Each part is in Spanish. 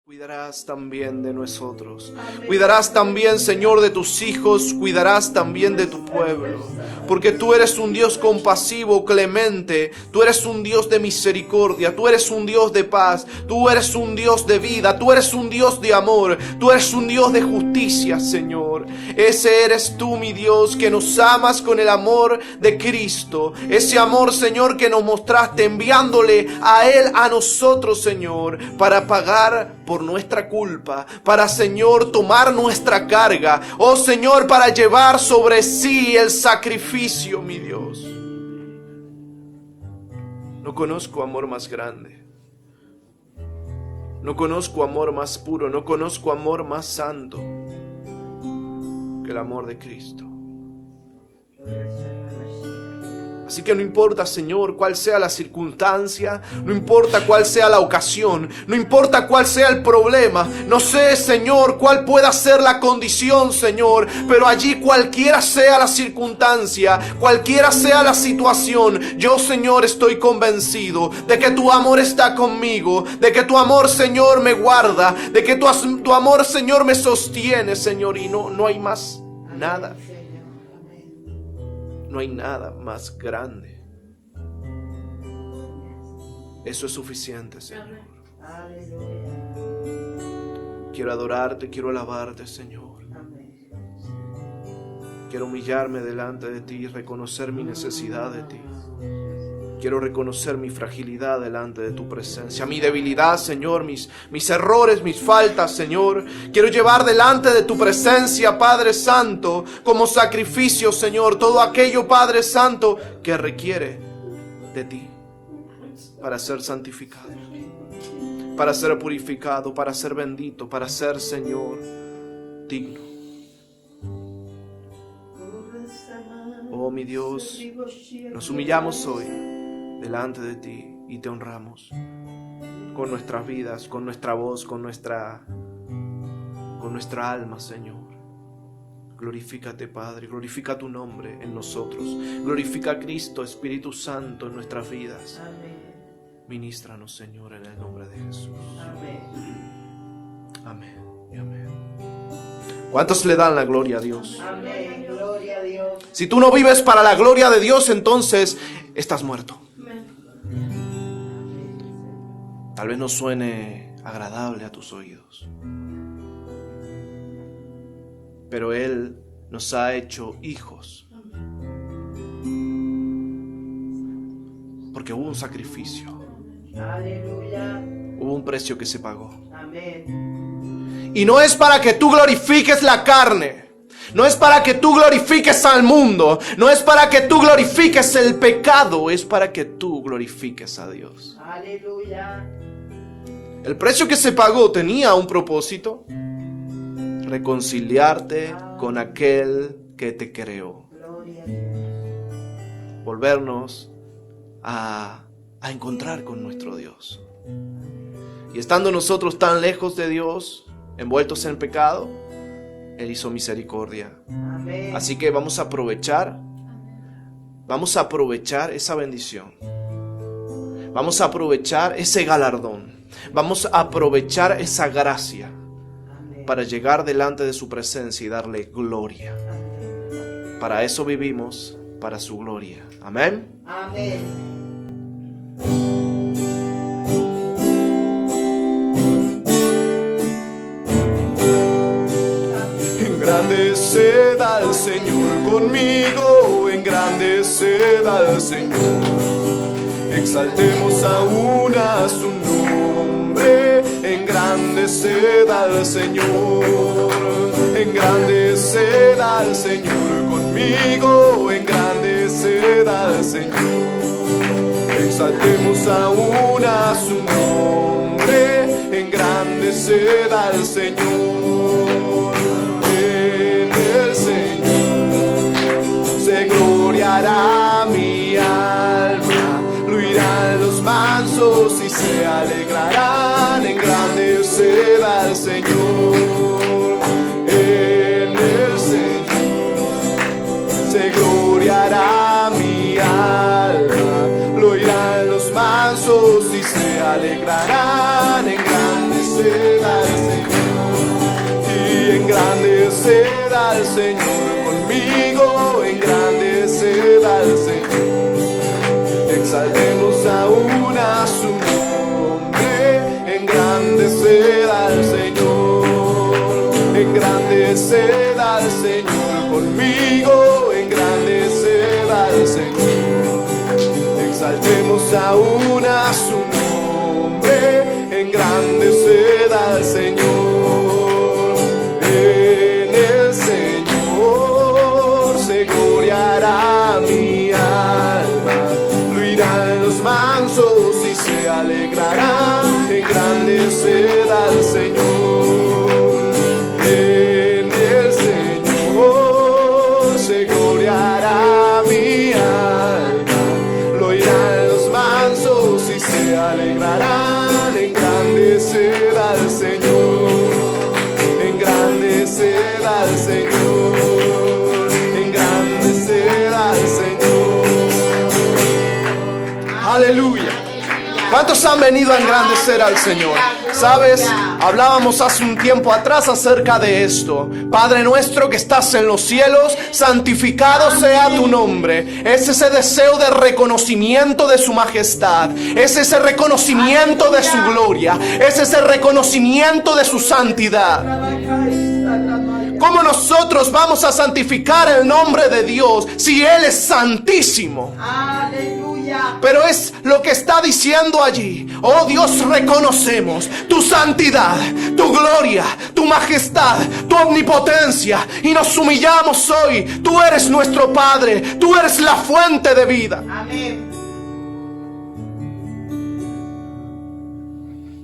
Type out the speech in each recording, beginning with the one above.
Cuidarás también de nosotros. Cuidarás también, Señor, de tus hijos. Cuidarás también de tu pueblo. Porque tú eres un Dios compasivo, clemente. Tú eres un Dios de misericordia. Tú eres un Dios de paz. Tú eres un Dios de vida. Tú eres un Dios de amor. Tú eres un Dios de justicia, Señor. Ese eres tú, mi Dios, que nos amas con el amor de Cristo. Ese amor, Señor, que nos mostraste enviándole a Él, a nosotros, Señor, para pagar por nuestra culpa, para, Señor, tomar nuestra carga, oh Señor, para llevar sobre sí el sacrificio, mi Dios. No conozco amor más grande, no conozco amor más puro, no conozco amor más santo que el amor de Cristo. Así que no importa, Señor, cuál sea la circunstancia, no importa cuál sea la ocasión, no importa cuál sea el problema, no sé, Señor, cuál pueda ser la condición, Señor, pero allí cualquiera sea la circunstancia, cualquiera sea la situación, yo, Señor, estoy convencido de que tu amor está conmigo, de que tu amor, Señor, me guarda, de que tu amor, Señor, me sostiene, Señor, y no hay más nada. No hay nada más grande. Eso es suficiente, Señor. Quiero adorarte, quiero alabarte, Señor. Quiero humillarme delante de ti y reconocer mi necesidad de ti. Quiero reconocer mi fragilidad delante de tu presencia, mi debilidad, Señor, mis errores, mis faltas, Señor. Quiero llevar delante de tu presencia, Padre Santo, como sacrificio, Señor, todo aquello, Padre Santo, que requiere de ti para ser santificado, para ser purificado, para ser bendito, para ser, Señor, digno. Oh, mi Dios, nos humillamos hoy delante de ti y te honramos con nuestras vidas, con nuestra voz, con nuestra alma, Señor. Glorifícate, Padre, glorifica tu nombre en nosotros, glorifica a Cristo, Espíritu Santo, en nuestras vidas. Ministranos, Señor, en el nombre de Jesús. Amén y amén. ¿Cuántos le dan la gloria a Dios? Amén, gloria a Dios. Si tú no vives para la gloria de Dios, entonces estás muerto. Tal vez no suene agradable a tus oídos, pero Él nos ha hecho hijos, porque hubo un sacrificio. Aleluya. Hubo un precio que se pagó. Amén. Y no es para que tú glorifiques la carne, no es para que tú glorifiques al mundo, no es para que tú glorifiques el pecado, es para que tú glorifiques a Dios. Aleluya. El precio que se pagó tenía un propósito: reconciliarte con aquel que te creó, Gloria a Dios. volvernos a encontrar con nuestro Dios. Y estando nosotros tan lejos de Dios, envueltos en pecado, Él hizo misericordia. Amén. Así que vamos a aprovechar esa bendición. Vamos a aprovechar ese galardón. Vamos a aprovechar esa gracia para llegar delante de su presencia y darle gloria. Para eso vivimos, para su gloria. Amén. Amén. Engrandeced al Señor conmigo, engrandeced al Señor. Exaltemos aún a su nombre, engrandeced al Señor. Engrandeced al Señor conmigo, engrandeced al Señor. Exaltemos aún a su nombre, engrandeced al Señor. En el Señor se gloriará mi alma, lo oirán los mansos y se alegrarán. Engrandeced al Señor. En el Señor se gloriará mi alma, lo oirán los mansos y se alegrarán. Engrandeced al al Señor. Y engrandeced al Señor conmigo, engrandeced al Señor. Exaltemos aún a su nombre, engrandeced al Señor. Engrandeced al Señor conmigo, engrandeced al Señor. Exaltemos aún a su nombre, engrandeced al Señor. En el Señor se gloriará mi alma, lo oirán los mansos y se alegrarán, engrandeced al Señor. En el Señor se gloriará mi alma, lo oirán los mansos y se alegrarán, engrandeced al Señor, engrandeced al Señor, engrandeced al Señor. Aleluya. ¿Cuántos han venido a engrandecer al Señor? ¿Sabes? Hablábamos hace un tiempo atrás acerca de esto. Padre nuestro que estás en los cielos, santificado sea tu nombre. Es ese deseo de reconocimiento de su majestad. Es ese reconocimiento de su gloria. Es ese reconocimiento de su santidad. ¿Cómo nosotros vamos a santificar el nombre de Dios si Él es santísimo? Aleluya. Pero es lo que está diciendo allí. Oh Dios, reconocemos tu santidad, tu gloria, tu majestad, tu omnipotencia, y nos humillamos hoy. Tú eres nuestro Padre, tú eres la fuente de vida. Amén.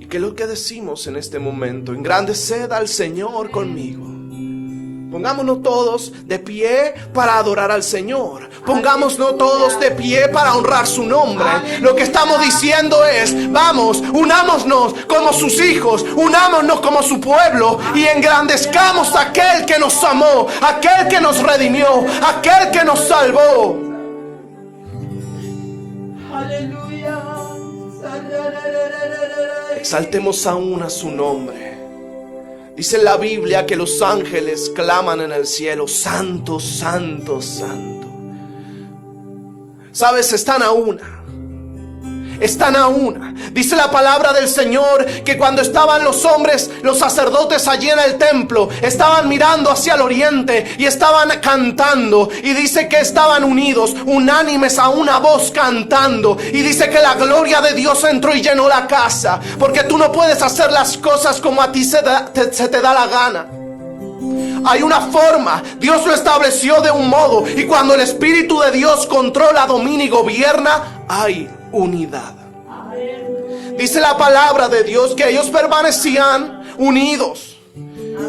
¿Y qué es lo que decimos en este momento? Engrandeced al Señor conmigo. Pongámonos todos de pie para adorar al Señor. Pongámonos todos de pie para honrar su nombre. Lo que estamos diciendo es: vamos, unámonos como sus hijos, unámonos como su pueblo y engrandezcamos a aquel que nos amó, aquel que nos redimió, aquel que nos salvó. Aleluya. Exaltemos aún a su nombre. Dice la Biblia que los ángeles claman en el cielo: santo, santo, santo. ¿Sabes? Están a una. Están a una. Dice la palabra del Señor que cuando estaban los hombres, los sacerdotes allí en el templo, estaban mirando hacia el oriente y estaban cantando. Y dice que estaban unidos, unánimes a una voz cantando. Y dice que la gloria de Dios entró y llenó la casa. Porque tú no puedes hacer las cosas como a ti se te da la gana. Hay una forma, Dios lo estableció de un modo, y cuando el Espíritu de Dios controla, domina y gobierna, hay unidad. Dice la palabra de Dios que ellos permanecían unidos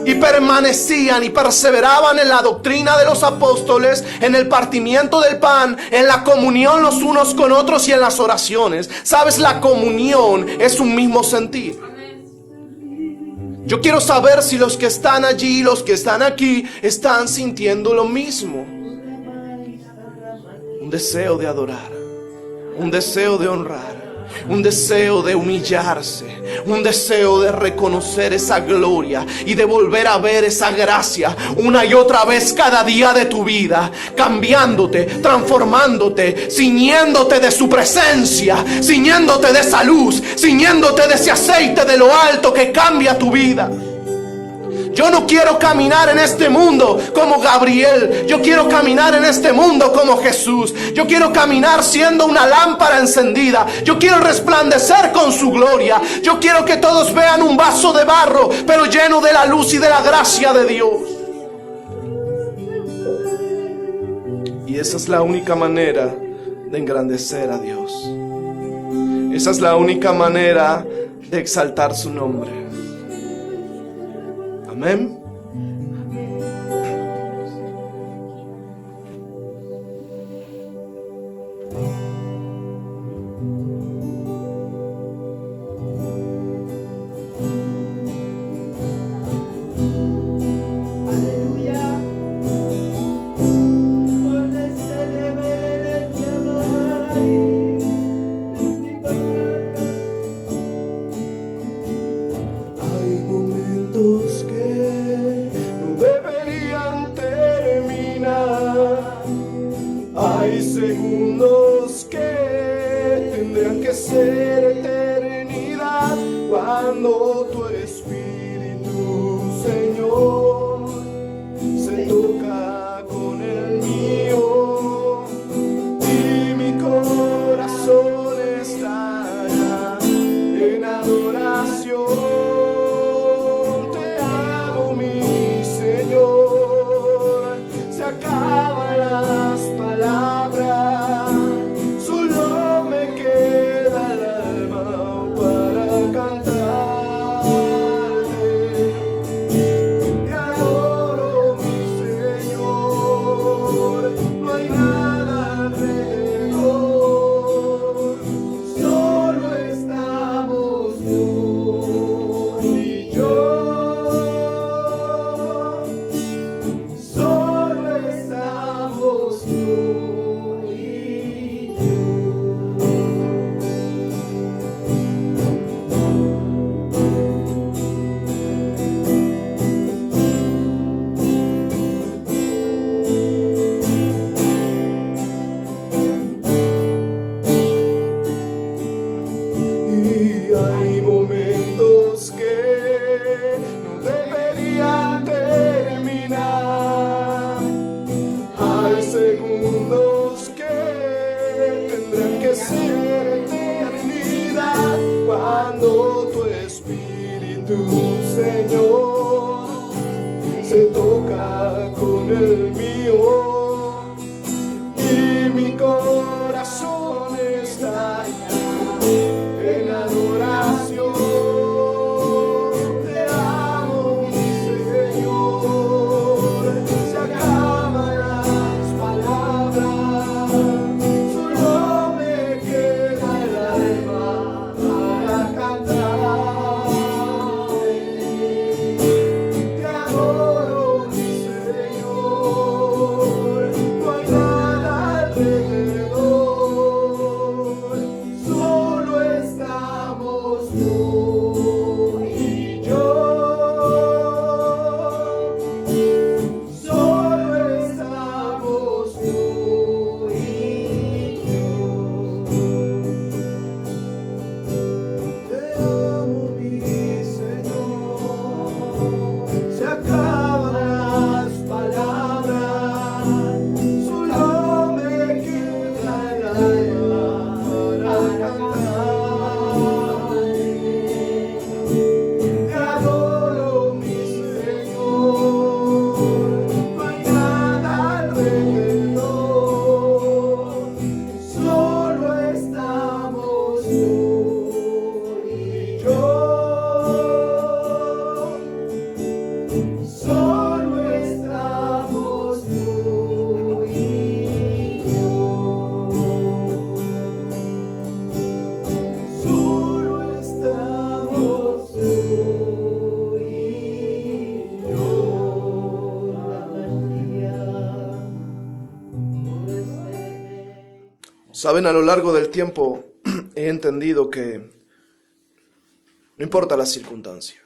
y permanecían y perseveraban en la doctrina de los apóstoles, en el partimiento del pan, en la comunión los unos con otros y en las oraciones. ¿Sabes? La comunión es un mismo sentir. Yo quiero saber si los que están allí, los que están aquí, están sintiendo lo mismo. Un deseo de adorar, un deseo de honrar, un deseo de humillarse, un deseo de reconocer esa gloria y de volver a ver esa gracia una y otra vez cada día de tu vida, cambiándote, transformándote, ciñéndote de su presencia, ciñéndote de esa luz, ciñéndote de ese aceite de lo alto que cambia tu vida. Yo no quiero caminar en este mundo como Gabriel. Yo quiero caminar en este mundo como Jesús. Yo quiero caminar siendo una lámpara encendida. Yo quiero resplandecer con su gloria. Yo quiero que todos vean un vaso de barro, pero lleno de la luz y de la gracia de Dios. Y esa es la única manera de engrandecer a Dios. Esa es la única manera de exaltar su nombre. Amén. Hay momentos momentos que no deberían terminar. Hay segundos que tendrán que ser eternidad cuando tu Espíritu, Señor, se toca con el mío y mi corazón estará en adoración. Te amo, mi Señor. Se acaban las palabras, solo me queda el alma para cantarte. Te adoro, mi Señor. No hay nada alrededor, solo estamos tú y yo. Solo estamos tú y yo. Y hay momentos que no deberían terminar. Hay segundos que tendrán que ser eternidad cuando tu Espíritu, Señor, se toca con el mío y mi corazón está en adoración. Te amo, mi Señor. Se acaban las palabras, solo me queda el alma para cantarte. Te adoro, mi Señor. No hay nada alrededor, solo estamos tú y yo. Solo estamos tú y yo. Te amo, mi Señor. Se acaban las palabras, solo me queda el alma para cantarte. Te adoro, mi Señor. No hay nada alrededor, solo estamos tú y yo. Solo estamos tú y yo. Solo estamos tú y yo. Saben, a lo largo del tiempo he entendido que no importa la circunstancia,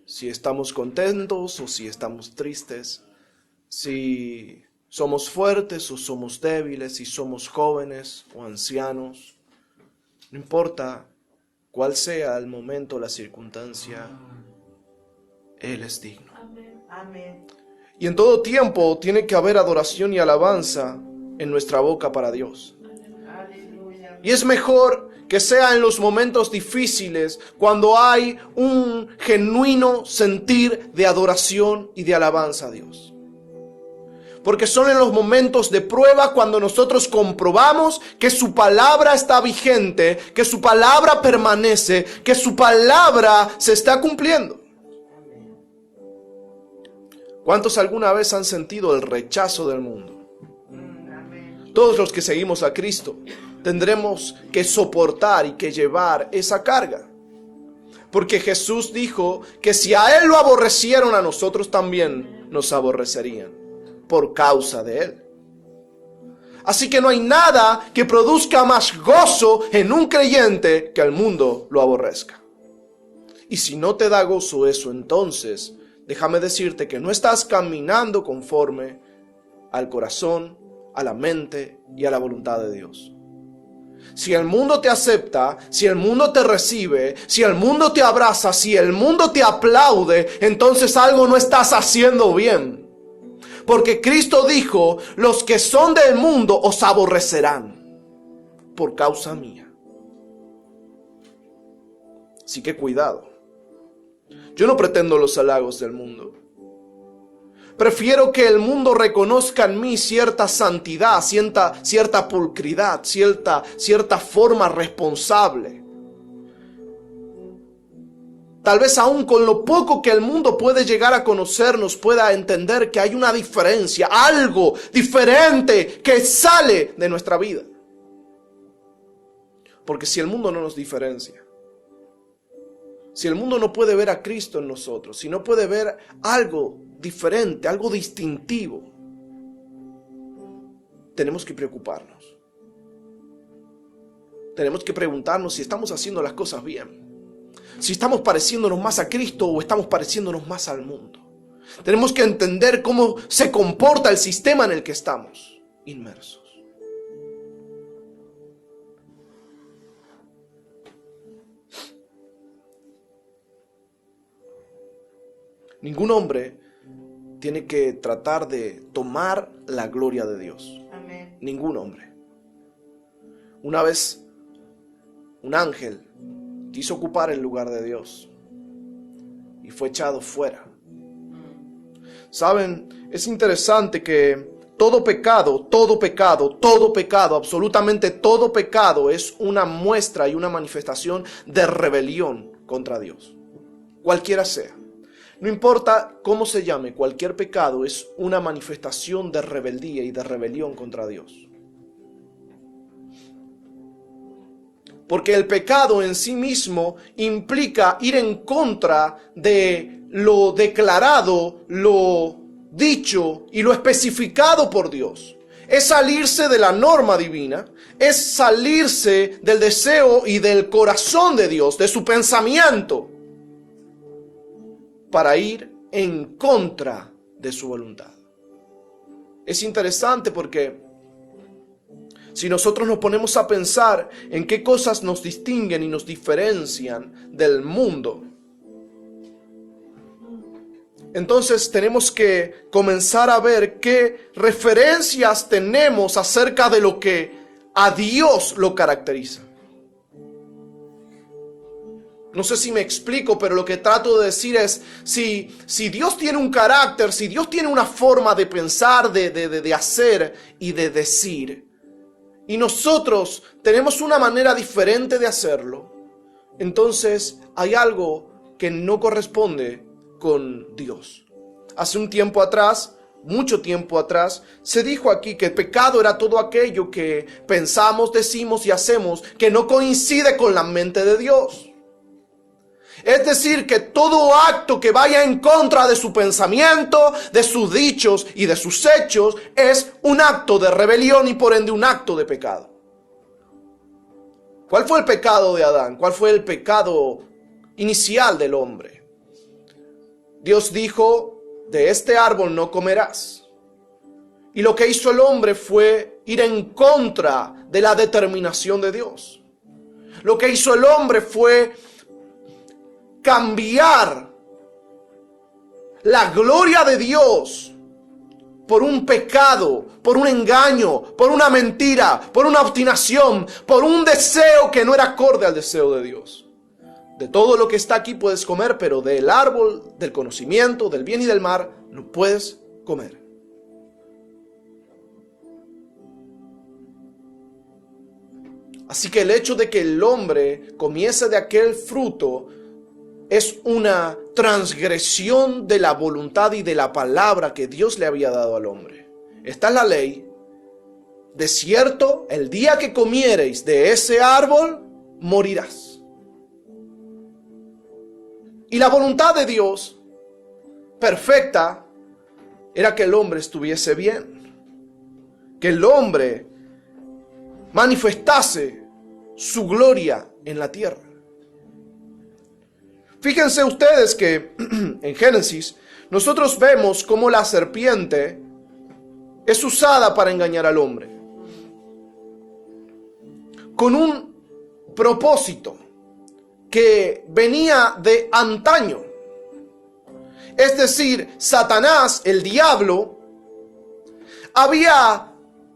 si estamos contentos o si estamos tristes, si somos fuertes o somos débiles, si somos jóvenes o ancianos, no importa cuál sea el momento o la circunstancia, Él es digno. Amén. Y en todo tiempo tiene que haber adoración y alabanza en nuestra boca para Dios. Aleluya. Y es mejor que sea en los momentos difíciles, cuando hay un genuino sentir de adoración y de alabanza a Dios. Porque son en los momentos de prueba cuando nosotros comprobamos que su palabra está vigente, que su palabra permanece, que su palabra se está cumpliendo. ¿Cuántos alguna vez han sentido el rechazo del mundo? Todos los que seguimos a Cristo tendremos que soportar y que llevar esa carga. Porque Jesús dijo que si a Él lo aborrecieron, a nosotros también nos aborrecerían por causa de Él. Así que no hay nada que produzca más gozo en un creyente que el mundo lo aborrezca. Y si no te da gozo eso, entonces déjame decirte que no estás caminando conforme al corazón, a la mente y a la voluntad de Dios. Si el mundo te acepta, si el mundo te recibe, si el mundo te abraza, si el mundo te aplaude, entonces algo no estás haciendo bien. Porque Cristo dijo, los que son del mundo os aborrecerán por causa mía. Así que cuidado. Yo no pretendo los halagos del mundo. Prefiero que el mundo reconozca en mí cierta santidad, cierta pulcridad, cierta forma responsable. Tal vez aún con lo poco que el mundo puede llegar a conocernos, pueda entender que hay una diferencia, algo diferente que sale de nuestra vida. Porque si el mundo no nos diferencia, si el mundo no puede ver a Cristo en nosotros, si no puede ver algo diferente, algo distintivo, tenemos que preocuparnos. Tenemos que preguntarnos si estamos haciendo las cosas bien. Si estamos pareciéndonos más a Cristo o estamos pareciéndonos más al mundo. Tenemos que entender cómo se comporta el sistema en el que estamos inmersos. Ningún hombre tiene que tratar de tomar la gloria de Dios. Amén. Ningún hombre. Una vez un ángel quiso ocupar el lugar de Dios y fue echado fuera. Saben, es interesante que todo pecado, absolutamente todo pecado es una muestra y una manifestación de rebelión contra Dios. Cualquiera sea. No importa cómo se llame, cualquier pecado es una manifestación de rebeldía y de rebelión contra Dios. Porque el pecado en sí mismo implica ir en contra de lo declarado, lo dicho y lo especificado por Dios. Es salirse de la norma divina, es salirse del deseo y del corazón de Dios, de su pensamiento, para ir en contra de su voluntad. Es interesante porque si nosotros nos ponemos a pensar en qué cosas nos distinguen y nos diferencian del mundo, entonces tenemos que comenzar a ver qué referencias tenemos acerca de lo que a Dios lo caracteriza. No sé si me explico, pero lo que trato de decir es, si Dios tiene un carácter, si Dios tiene una forma de pensar, de hacer y de decir, y nosotros tenemos una manera diferente de hacerlo, entonces hay algo que no corresponde con Dios. Hace un tiempo atrás, mucho tiempo atrás, se dijo aquí que el pecado era todo aquello que pensamos, decimos y hacemos que no coincide con la mente de Dios. Es decir, que todo acto que vaya en contra de su pensamiento, de sus dichos y de sus hechos es un acto de rebelión y por ende un acto de pecado. ¿Cuál fue el pecado de Adán? ¿Cuál fue el pecado inicial del hombre? Dios dijo, de este árbol no comerás. Y lo que hizo el hombre fue ir en contra de la determinación de Dios. Lo que hizo el hombre fue cambiar la gloria de Dios por un pecado, por un engaño, por una mentira, por una obstinación, por un deseo que no era acorde al deseo de Dios. De todo lo que está aquí puedes comer, pero del árbol del conocimiento, del bien y del mal, no puedes comer. Así que el hecho de que el hombre comiese de aquel fruto es una transgresión de la voluntad y de la palabra que Dios le había dado al hombre. Esta es la ley. De cierto, el día que comiereis de ese árbol, morirás. Y la voluntad de Dios, perfecta, era que el hombre estuviese bien. Que el hombre manifestase su gloria en la tierra. Fíjense ustedes que en Génesis nosotros vemos cómo la serpiente es usada para engañar al hombre, con un propósito que venía de antaño. Es decir, Satanás, el diablo, había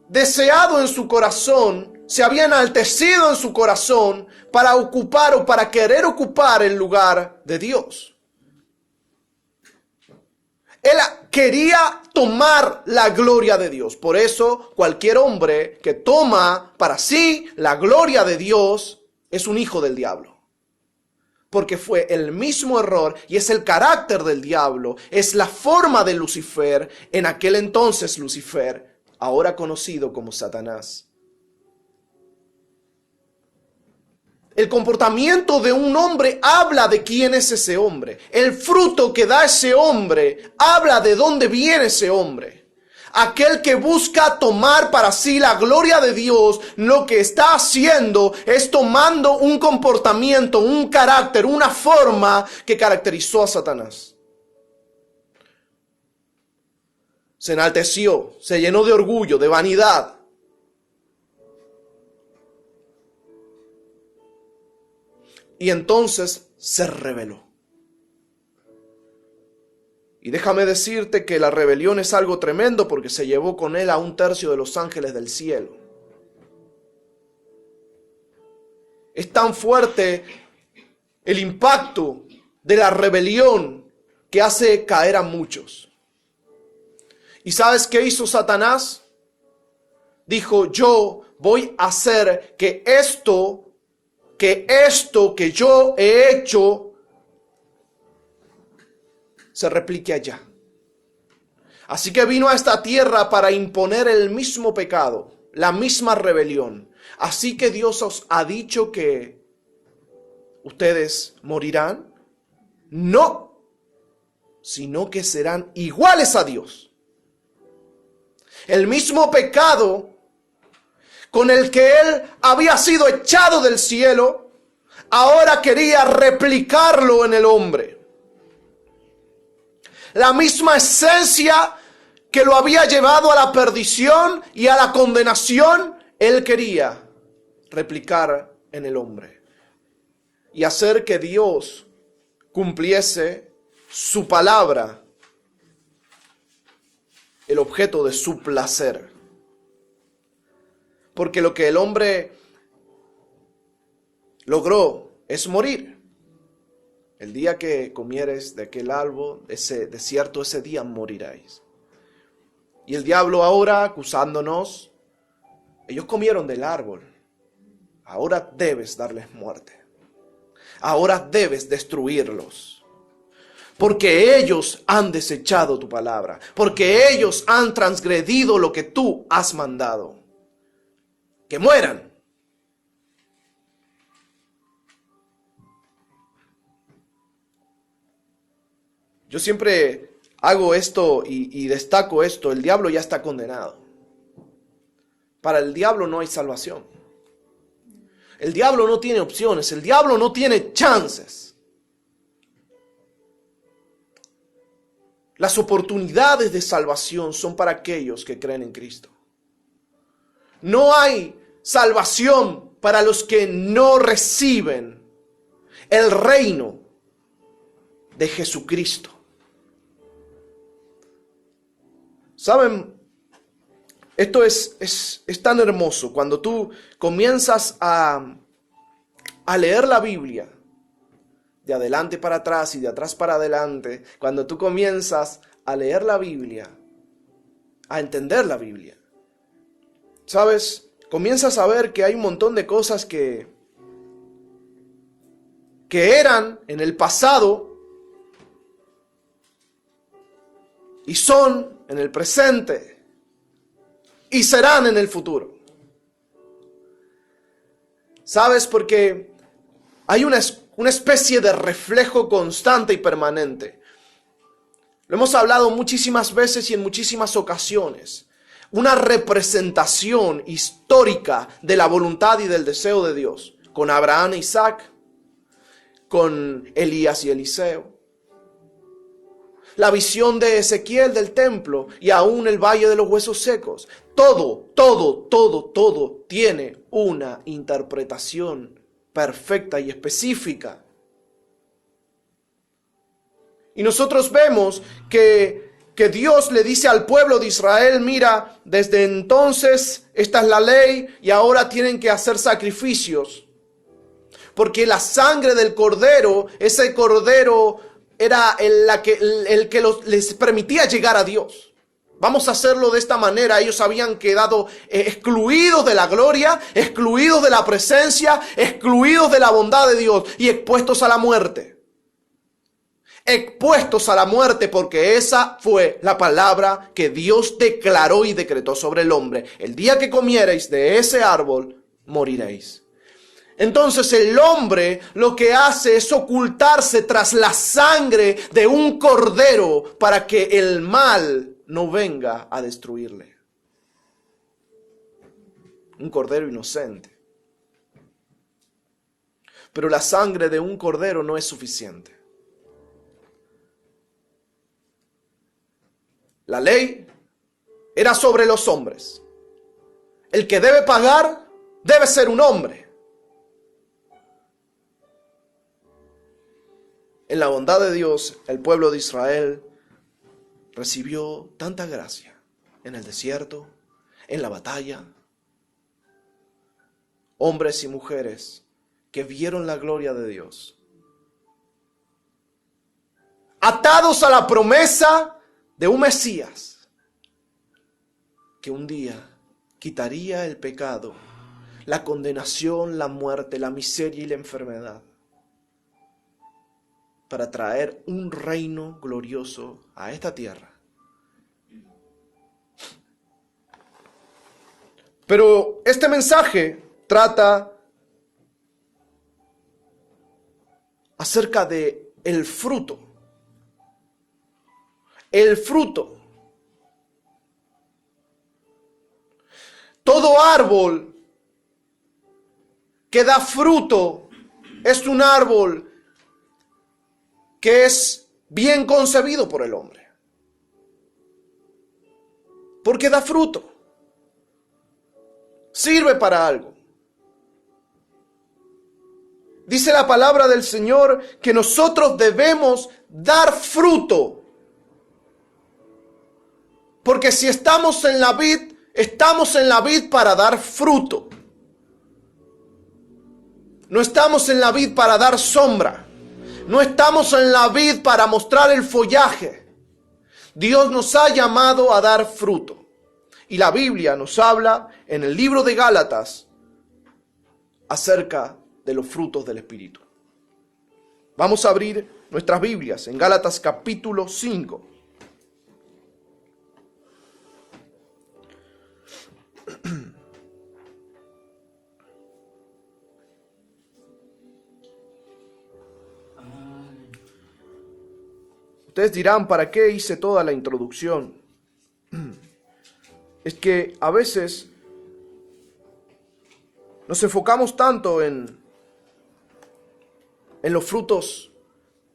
deseado en su corazón, se había enaltecido en su corazón para ocupar o para querer ocupar el lugar de Dios. Él quería tomar la gloria de Dios. Por eso cualquier hombre que toma para sí la gloria de Dios es un hijo del diablo. Porque fue el mismo error y es el carácter del diablo, es la forma de Lucifer, en aquel entonces Lucifer, ahora conocido como Satanás. El comportamiento de un hombre habla de quién es ese hombre. El fruto que da ese hombre habla de dónde viene ese hombre. Aquel que busca tomar para sí la gloria de Dios, lo que está haciendo es tomando un comportamiento, un carácter, una forma que caracterizó a Satanás. Se enalteció, se llenó de orgullo, de vanidad. Y entonces se rebeló. Y déjame decirte que la rebelión es algo tremendo porque se llevó con él a 1/3 de los ángeles del cielo. Es tan fuerte el impacto de la rebelión que hace caer a muchos. ¿Y sabes qué hizo Satanás? Dijo, yo voy a hacer que esto que yo he hecho se replique allá. Así que vino a esta tierra para imponer el mismo pecado, la misma rebelión. Así que Dios os ha dicho que ustedes morirán. No, sino que serán iguales a Dios. El mismo pecado con el que él había sido echado del cielo, ahora quería replicarlo en el hombre. La misma esencia que lo había llevado a la perdición y a la condenación, él quería replicar en el hombre. Y hacer que Dios cumpliese su palabra, el objeto de su placer. Porque lo que el hombre logró es morir. El día que comieres de aquel árbol, de cierto ese día moriráis. Y el diablo ahora acusándonos, ellos comieron del árbol. Ahora debes darles muerte. Ahora debes destruirlos. Porque ellos han desechado tu palabra. Porque ellos han transgredido lo que tú has mandado. Que mueran. Yo siempre hago esto y destaco esto. El diablo ya está condenado. Para el diablo no hay salvación. El diablo no tiene opciones. El diablo no tiene chances. Las oportunidades de salvación son para aquellos que creen en Cristo. No hay salvación para los que no reciben el reino de Jesucristo. ¿Saben? Esto es tan hermoso cuando tú comienzas a leer la Biblia de adelante para atrás y de atrás para adelante. Cuando tú comienzas a leer la Biblia, a entender la Biblia, ¿sabes? Comienzas a ver que hay un montón de cosas que eran en el pasado y son en el presente y serán en el futuro. ¿Sabes? Porque hay una especie de reflejo constante y permanente. Lo hemos hablado muchísimas veces y en muchísimas ocasiones. Una representación histórica de la voluntad y del deseo de Dios. Con Abraham e Isaac, con Elías y Eliseo. La visión de Ezequiel del templo y aún el valle de los huesos secos. Todo tiene una interpretación perfecta y específica. Y nosotros vemos que Dios le dice al pueblo de Israel, mira, desde entonces esta es la ley y ahora tienen que hacer sacrificios. Porque la sangre del cordero, ese cordero era el que les permitía llegar a Dios. Vamos a hacerlo de esta manera. Ellos habían quedado excluidos de la gloria, excluidos de la presencia, excluidos de la bondad de Dios y expuestos a la muerte. Expuestos a la muerte, porque esa fue la palabra que Dios declaró y decretó sobre el hombre. El día que comiereis de ese árbol, moriréis. Entonces el hombre lo que hace es ocultarse tras la sangre de un cordero para que el mal no venga a destruirle. Un cordero inocente. Pero la sangre de un cordero no es suficiente. La ley era sobre los hombres. El que debe pagar debe ser un hombre. En la bondad de Dios, el pueblo de Israel recibió tanta gracia en el desierto, en la batalla. Hombres y mujeres que vieron la gloria de Dios. Atados a la promesa de un Mesías que un día quitaría el pecado, la condenación, la muerte, la miseria y la enfermedad, para traer un reino glorioso a esta tierra. Pero este mensaje trata acerca de el fruto. El fruto. Todo árbol que da fruto es un árbol que es bien concebido por el hombre. Porque da fruto. Sirve para algo. Dice la palabra del Señor que nosotros debemos dar fruto. Porque si estamos en la vid para dar fruto. No estamos en la vid para dar sombra. No estamos en la vid para mostrar el follaje. Dios nos ha llamado a dar fruto. Y la Biblia nos habla en el libro de Gálatas acerca de los frutos del Espíritu. Vamos a abrir nuestras Biblias en Gálatas capítulo 5. Ustedes dirán, ¿para qué hice toda la introducción? Es que a veces nos enfocamos tanto en los frutos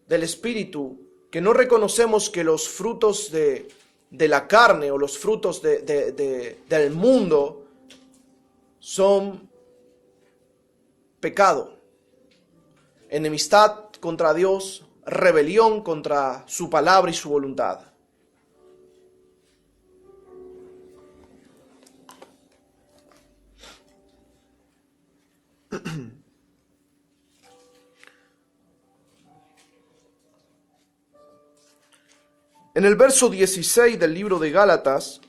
del Espíritu que no reconocemos que los frutos de la carne o los frutos del mundo son pecado, enemistad contra Dios, rebelión contra su palabra y su voluntad. En el verso 16 del libro de Gálatas,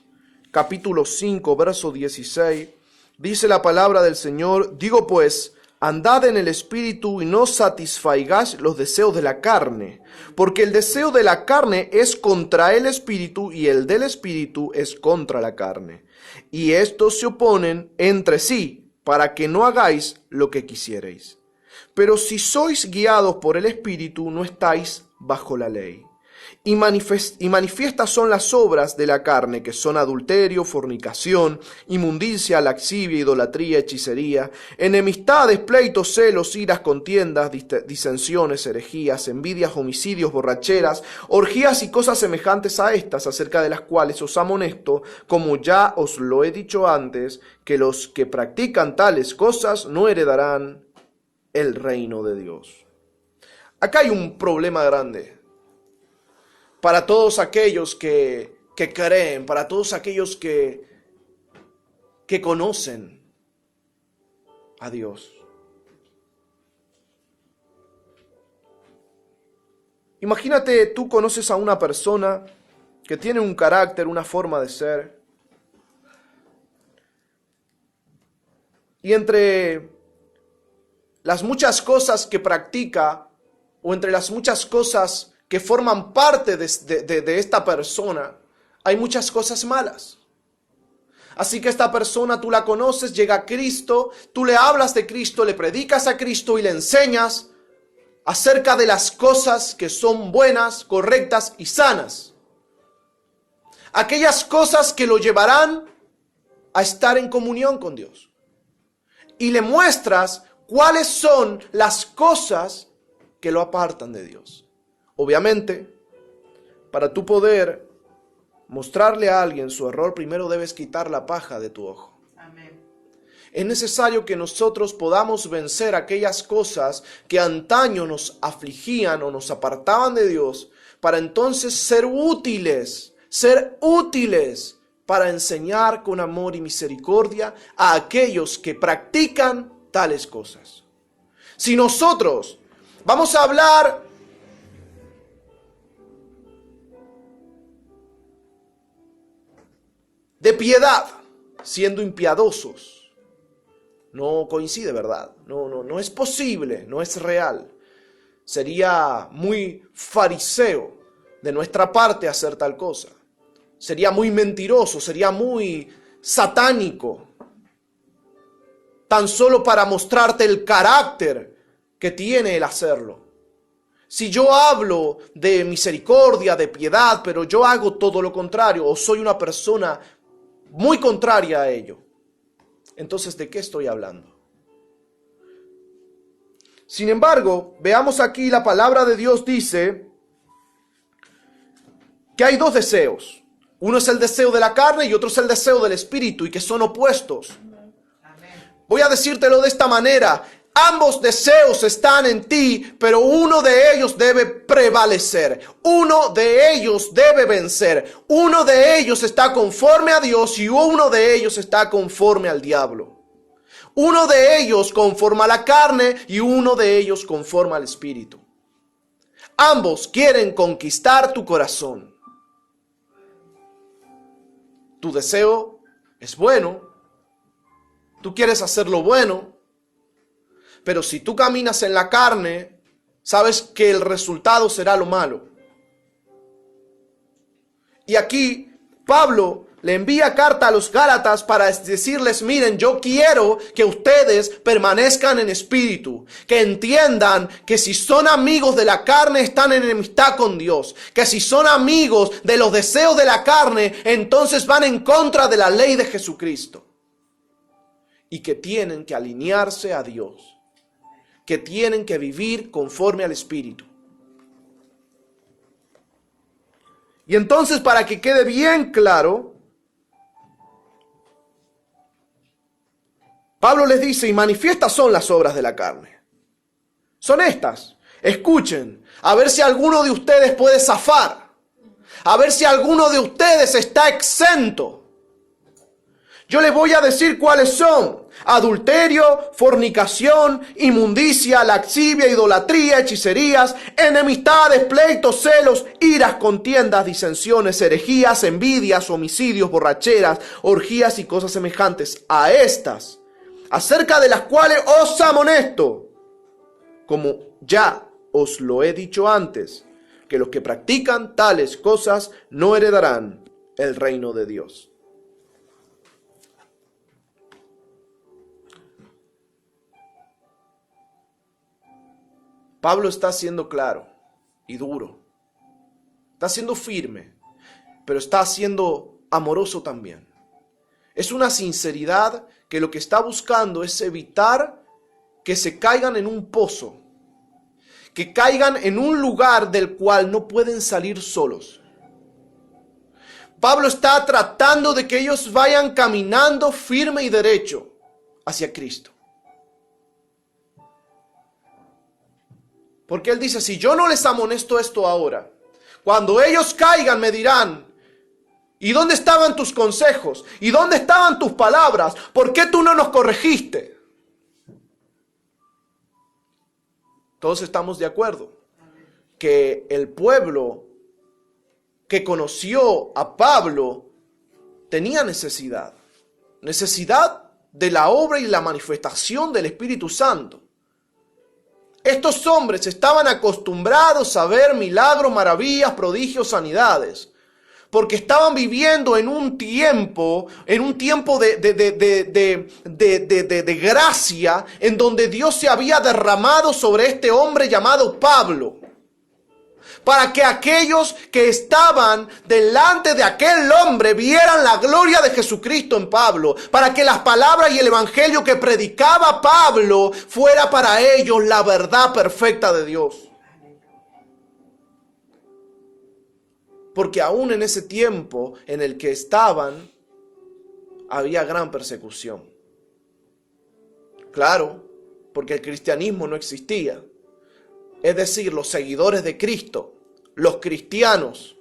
capítulo 5, verso 16, dice la palabra del Señor: digo pues, andad en el Espíritu y no satisfagáis los deseos de la carne, porque el deseo de la carne es contra el Espíritu y el del Espíritu es contra la carne. Y estos se oponen entre sí, para que no hagáis lo que quisierais. Pero si sois guiados por el Espíritu, no estáis bajo la ley. Y manifiestas son las obras de la carne, que son adulterio, fornicación, inmundicia, lascivia, idolatría, hechicería, enemistades, pleitos, celos, iras, contiendas, disensiones, herejías, envidias, homicidios, borracheras, orgías y cosas semejantes a estas, acerca de las cuales os amonesto, como ya os lo he dicho antes, que los que practican tales cosas no heredarán el reino de Dios. Acá hay un problema grande. Para todos aquellos que creen, para todos aquellos que conocen a Dios. Imagínate, tú conoces a una persona que tiene un carácter, una forma de ser, y entre las muchas cosas que practica, o entre las muchas cosas que forman parte de esta persona, hay muchas cosas malas. Así que esta persona tú la conoces, llega a Cristo, tú le hablas de Cristo, le predicas a Cristo y le enseñas acerca de las cosas que son buenas, correctas y sanas. Aquellas cosas que lo llevarán a estar en comunión con Dios. Y le muestras cuáles son las cosas que lo apartan de Dios. Obviamente, para tú poder mostrarle a alguien su error, primero debes quitar la paja de tu ojo. Amén. Es necesario que nosotros podamos vencer aquellas cosas que antaño nos afligían o nos apartaban de Dios, para entonces ser útiles para enseñar con amor y misericordia a aquellos que practican tales cosas. Si nosotros vamos a hablar de piedad, siendo impiadosos, no coincide, ¿verdad? No es posible, no es real. Sería muy fariseo de nuestra parte hacer tal cosa. Sería muy mentiroso, sería muy satánico, tan solo para mostrarte el carácter que tiene el hacerlo. Si yo hablo de misericordia, de piedad, pero yo hago todo lo contrario, o soy una persona muy contraria a ello, entonces, ¿de qué estoy hablando? Sin embargo, veamos aquí, la palabra de Dios dice que hay dos deseos. Uno es el deseo de la carne y otro es el deseo del espíritu, y que son opuestos. Amén. Voy a decírtelo de esta manera. Ambos deseos están en ti, pero uno de ellos debe prevalecer. Uno de ellos debe vencer. Uno de ellos está conforme a Dios y uno de ellos está conforme al diablo. Uno de ellos conforme a la carne y uno de ellos conforme al espíritu. Ambos quieren conquistar tu corazón. Tu deseo es bueno. Tú quieres hacer lo bueno. Pero si tú caminas en la carne, sabes que el resultado será lo malo. Y aquí Pablo le envía carta a los Gálatas para decirles: miren, yo quiero que ustedes permanezcan en espíritu, que entiendan que si son amigos de la carne están en enemistad con Dios, que si son amigos de los deseos de la carne, entonces van en contra de la ley de Jesucristo, y que tienen que alinearse a Dios, que tienen que vivir conforme al Espíritu. Y entonces, para que quede bien claro, Pablo les dice: y manifiestas son las obras de la carne. Son estas. Escuchen, a ver si alguno de ustedes puede zafar, a ver si alguno de ustedes está exento. Yo les voy a decir cuáles son: adulterio, fornicación, inmundicia, lascivia, idolatría, hechicerías, enemistades, pleitos, celos, iras, contiendas, disensiones, herejías, envidias, homicidios, borracheras, orgías y cosas semejantes a estas, acerca de las cuales os amonesto, como ya os lo he dicho antes, que los que practican tales cosas no heredarán el reino de Dios. Pablo está siendo claro y duro. está siendo firme, pero está siendo amoroso también. Es una sinceridad que lo que está buscando es evitar que se caigan en un pozo, que caigan en un lugar del cual no pueden salir solos. Pablo está tratando de que ellos vayan caminando firme y derecho hacia Cristo. Porque él dice, si yo no les amonesto esto ahora, cuando ellos caigan me dirán, ¿y dónde estaban tus consejos? ¿Y dónde estaban tus palabras? ¿Por qué tú no nos corregiste? Todos estamos de acuerdo que el pueblo que conoció a Pablo tenía necesidad de la obra y la manifestación del Espíritu Santo. Estos hombres estaban acostumbrados a ver milagros, maravillas, prodigios, sanidades, porque estaban viviendo en un tiempo de gracia, en donde Dios se había derramado sobre este hombre llamado Pablo, para que aquellos que estaban delante de aquel hombre vieran la gloria de Jesucristo en Pablo, para que las palabras y el evangelio que predicaba Pablo fuera para ellos la verdad perfecta de Dios. Porque aún en ese tiempo en el que estaban, había gran persecución. Claro, porque el cristianismo no existía. Es decir, los seguidores de Cristo, los cristianos,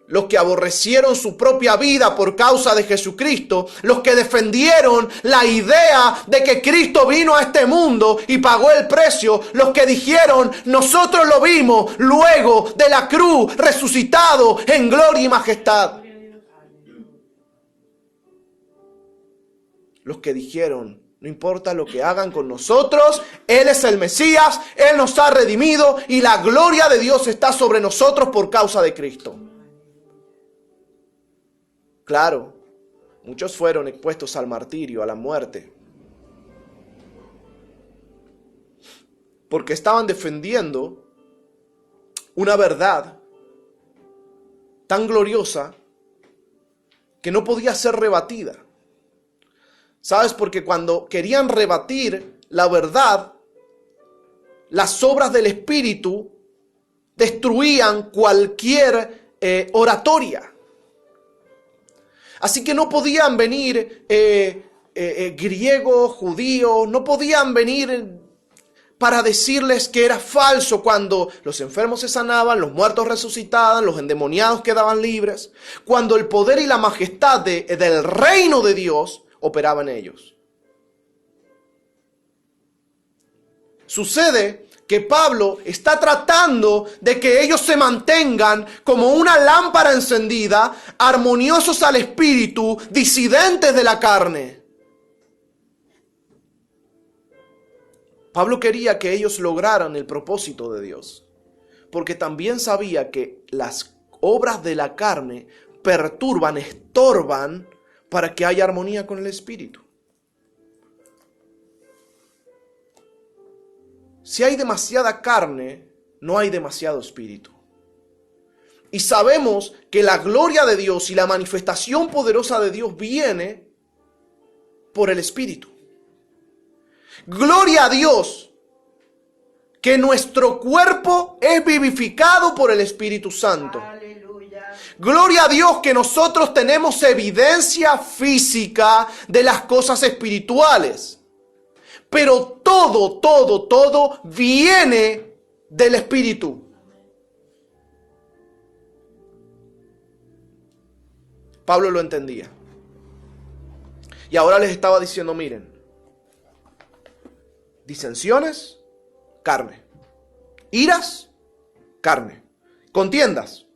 los que aborrecieron su propia vida por causa de Jesucristo, los que defendieron la idea de que Cristo vino a este mundo y pagó el precio, los que dijeron, nosotros lo vimos luego de la cruz, resucitado en gloria y majestad. Los que dijeron, no importa lo que hagan con nosotros, Él es el Mesías, Él nos ha redimido y la gloria de Dios está sobre nosotros por causa de Cristo. Claro, muchos fueron expuestos al martirio, a la muerte, porque estaban defendiendo una verdad tan gloriosa que no podía ser rebatida. ¿Sabes? Porque cuando querían rebatir la verdad, las obras del Espíritu destruían cualquier oratoria. Así que no podían venir griegos, judíos, no podían venir para decirles que era falso cuando los enfermos se sanaban, los muertos resucitaban, los endemoniados quedaban libres, cuando el poder y la majestad del reino de Dios operaba en ellos. Sucede que Pablo está tratando de que ellos se mantengan como una lámpara encendida, armoniosos al espíritu, disidentes de la carne. Pablo quería que ellos lograran el propósito de Dios, porque también sabía que las obras de la carne perturban, estorban para que haya armonía con el espíritu. Si hay demasiada carne, no hay demasiado espíritu. Y sabemos que la gloria de Dios y la manifestación poderosa de Dios viene por el espíritu. Gloria a Dios, que nuestro cuerpo es vivificado por el Espíritu Santo. Aleluya. Gloria a Dios que nosotros tenemos evidencia física de las cosas espirituales. Pero todo viene del Espíritu. Pablo lo entendía. Y ahora les estaba diciendo, miren, disensiones, carne. Iras, carne. Contiendas,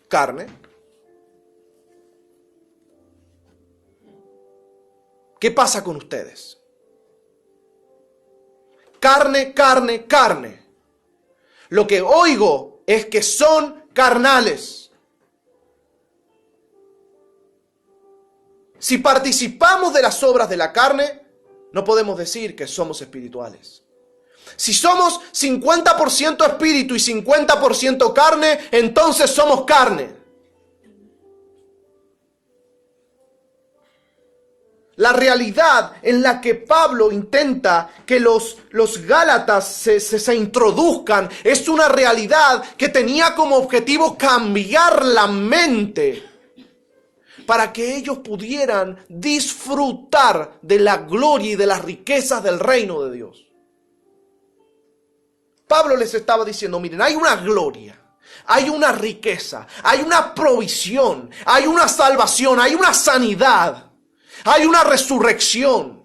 carne. ¿Qué pasa con ustedes? Carne, carne, carne. Lo que oigo es que son carnales. Si participamos de las obras de la carne, no podemos decir que somos espirituales. Si somos 50% espíritu y 50% carne, entonces somos carne. La realidad en la que Pablo intenta que los Gálatas se introduzcan es una realidad que tenía como objetivo cambiar la mente para que ellos pudieran disfrutar de la gloria y de las riquezas del reino de Dios. Pablo les estaba diciendo, miren, hay una gloria, hay una riqueza, hay una provisión, hay una salvación, hay una sanidad, hay una resurrección.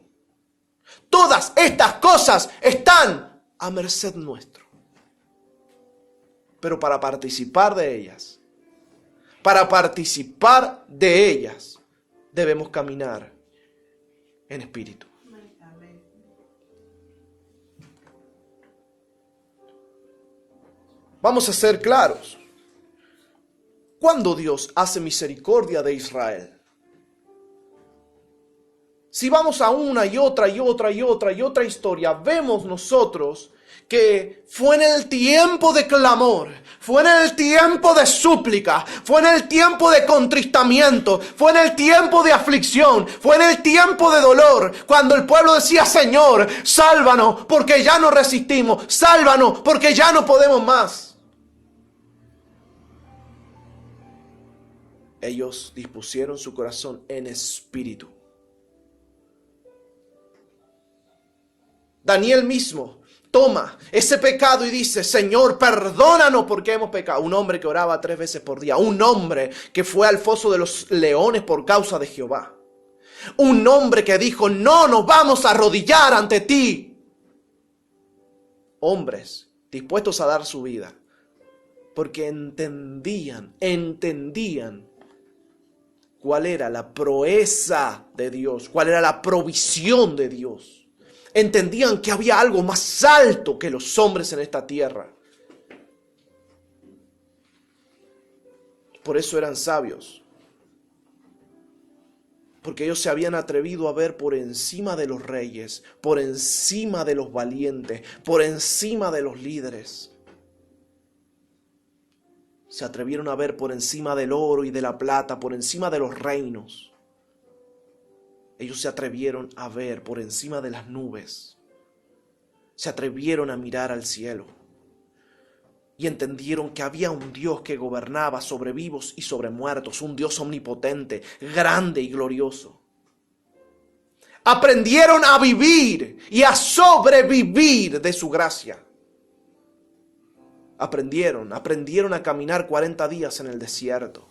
Todas estas cosas están a merced nuestro. Pero para participar de ellas, debemos caminar en espíritu. Vamos a ser claros. ¿Cuándo Dios hace misericordia de Israel? Si vamos a una y otra historia, vemos nosotros que fue en el tiempo de clamor, fue en el tiempo de súplica, fue en el tiempo de contristamiento, fue en el tiempo de aflicción, fue en el tiempo de dolor, cuando el pueblo decía, Señor, sálvanos porque ya no resistimos, sálvanos porque ya no podemos más. Ellos dispusieron su corazón en espíritu. Daniel mismo toma ese pecado y dice, Señor, perdónanos porque hemos pecado. Un hombre que oraba 3 veces por día. Un hombre que fue al foso de los leones por causa de Jehová. Un hombre que dijo, no nos vamos a arrodillar ante ti. Hombres dispuestos a dar su vida porque entendían cuál era la proeza de Dios, cuál era la provisión de Dios. Entendían que había algo más alto que los hombres en esta tierra. Por eso eran sabios. Porque ellos se habían atrevido a ver por encima de los reyes, por encima de los valientes, por encima de los líderes. Se atrevieron a ver por encima del oro y de la plata, por encima de los reinos. Ellos se atrevieron a ver por encima de las nubes. Se atrevieron a mirar al cielo. Y entendieron que había un Dios que gobernaba sobre vivos y sobre muertos. Un Dios omnipotente, grande y glorioso. Aprendieron a vivir y a sobrevivir de su gracia. Aprendieron a caminar 40 días en el desierto.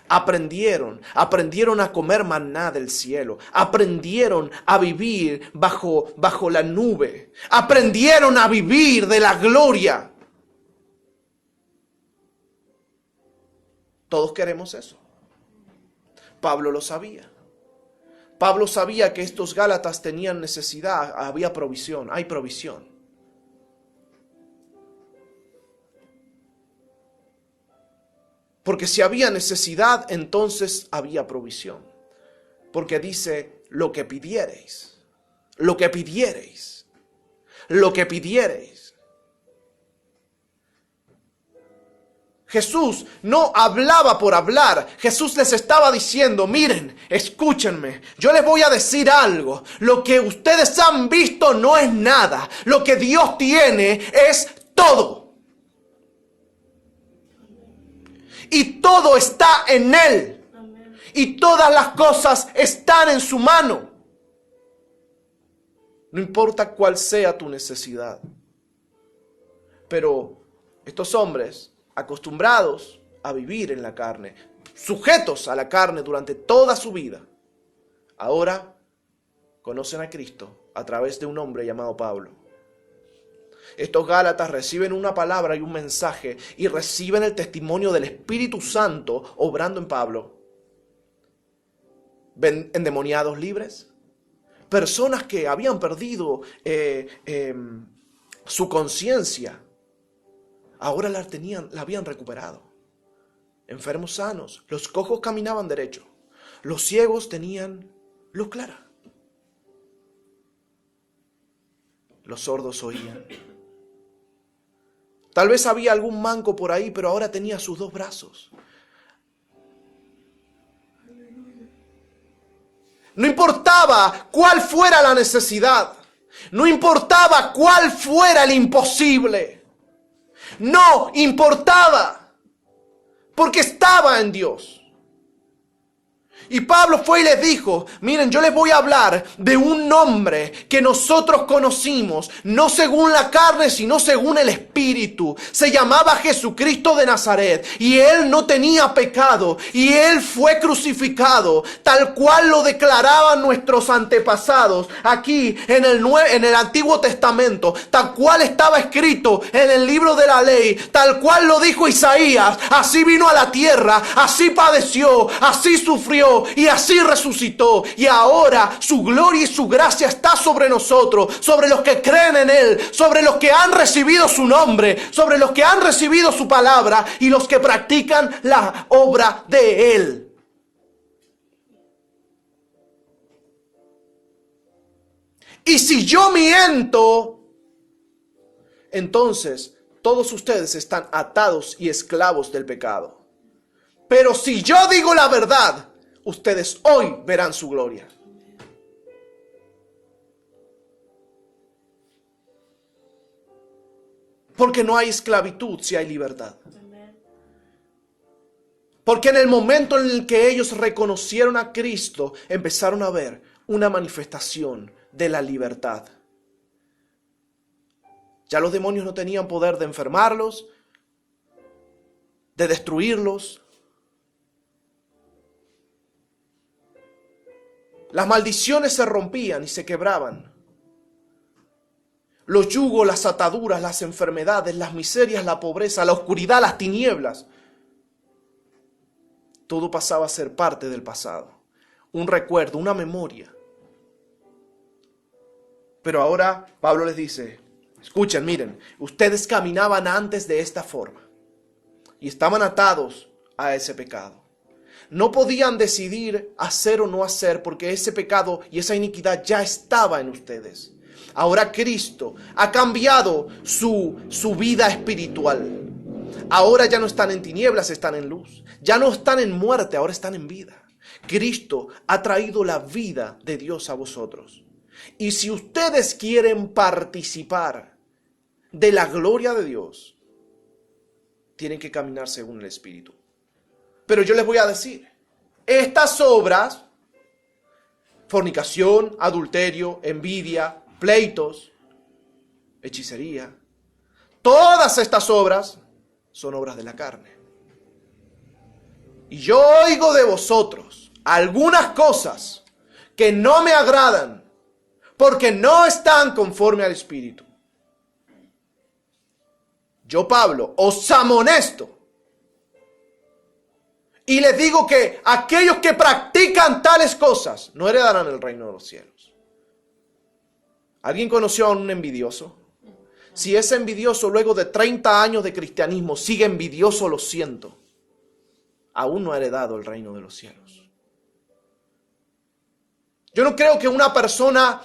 Aprendieron a comer maná del cielo. Aprendieron a vivir bajo la nube. Aprendieron a vivir de la gloria. Todos queremos eso. Pablo lo sabía. Pablo sabía que estos Gálatas tenían necesidad, había provisión, hay provisión. Porque si había necesidad, entonces había provisión. Porque dice, lo que pidiereis, lo que pidiereis, lo que pidiereis. Jesús no hablaba por hablar. Jesús les estaba diciendo, miren, escúchenme, yo les voy a decir algo. Lo que ustedes han visto no es nada. Lo que Dios tiene es todo. Y todo está en Él. Y todas las cosas están en su mano. No importa cuál sea tu necesidad. Pero estos hombres, acostumbrados a vivir en la carne, sujetos a la carne durante toda su vida, ahora conocen a Cristo a través de un hombre llamado Pablo. Estos Gálatas reciben una palabra y un mensaje y reciben el testimonio del Espíritu Santo obrando en Pablo. ¿Ven endemoniados libres? Personas que habían perdido su conciencia, ahora la habían recuperado. Enfermos sanos, los cojos caminaban derecho, los ciegos tenían luz clara. los sordos oían. Tal vez había algún manco por ahí, pero ahora tenía sus 2 brazos. No importaba cuál fuera la necesidad. No importaba cuál fuera el imposible. No importaba. Porque estaba en Dios. Y Pablo fue y les dijo, miren, yo les voy a hablar de un nombre que nosotros conocimos, no según la carne, sino según el Espíritu. Se llamaba Jesucristo de Nazaret, y Él no tenía pecado, y Él fue crucificado, tal cual lo declaraban nuestros antepasados, aquí en el Antiguo Testamento, tal cual estaba escrito en el libro de la ley, tal cual lo dijo Isaías. Así vino a la tierra, así padeció, así sufrió, y así resucitó, y ahora su gloria y su gracia está sobre nosotros, sobre los que creen en Él, sobre los que han recibido su nombre, sobre los que han recibido su palabra y los que practican la obra de Él. Y si yo miento, entonces todos ustedes están atados y esclavos del pecado. Pero si yo digo la verdad, ustedes hoy verán su gloria. Porque no hay esclavitud si hay libertad. Porque en el momento en el que ellos reconocieron a Cristo, empezaron a ver una manifestación de la libertad. Ya los demonios no tenían poder de enfermarlos, de destruirlos. Las maldiciones se rompían y se quebraban. Los yugos, las ataduras, las enfermedades, las miserias, la pobreza, la oscuridad, las tinieblas. Todo pasaba a ser parte del pasado. Un recuerdo, una memoria. Pero ahora Pablo les dice, escuchen, miren, ustedes caminaban antes de esta forma. Y estaban atados a ese pecado. No podían decidir hacer o no hacer porque ese pecado y esa iniquidad ya estaba en ustedes. Ahora Cristo ha cambiado su vida espiritual. Ahora ya no están en tinieblas, están en luz. Ya no están en muerte, ahora están en vida. Cristo ha traído la vida de Dios a vosotros. Y si ustedes quieren participar de la gloria de Dios, tienen que caminar según el Espíritu. Pero yo les voy a decir, estas obras, fornicación, adulterio, envidia, pleitos, hechicería, todas estas obras son obras de la carne. Y yo oigo de vosotros algunas cosas que no me agradan, porque no están conforme al Espíritu. Yo, Pablo, os amonesto. Y les digo que aquellos que practican tales cosas no heredarán el reino de los cielos. ¿Alguien conoció a un envidioso? Si es envidioso luego de 30 años de cristianismo sigue envidioso, lo siento. Aún no ha heredado el reino de los cielos. Yo no creo que una persona,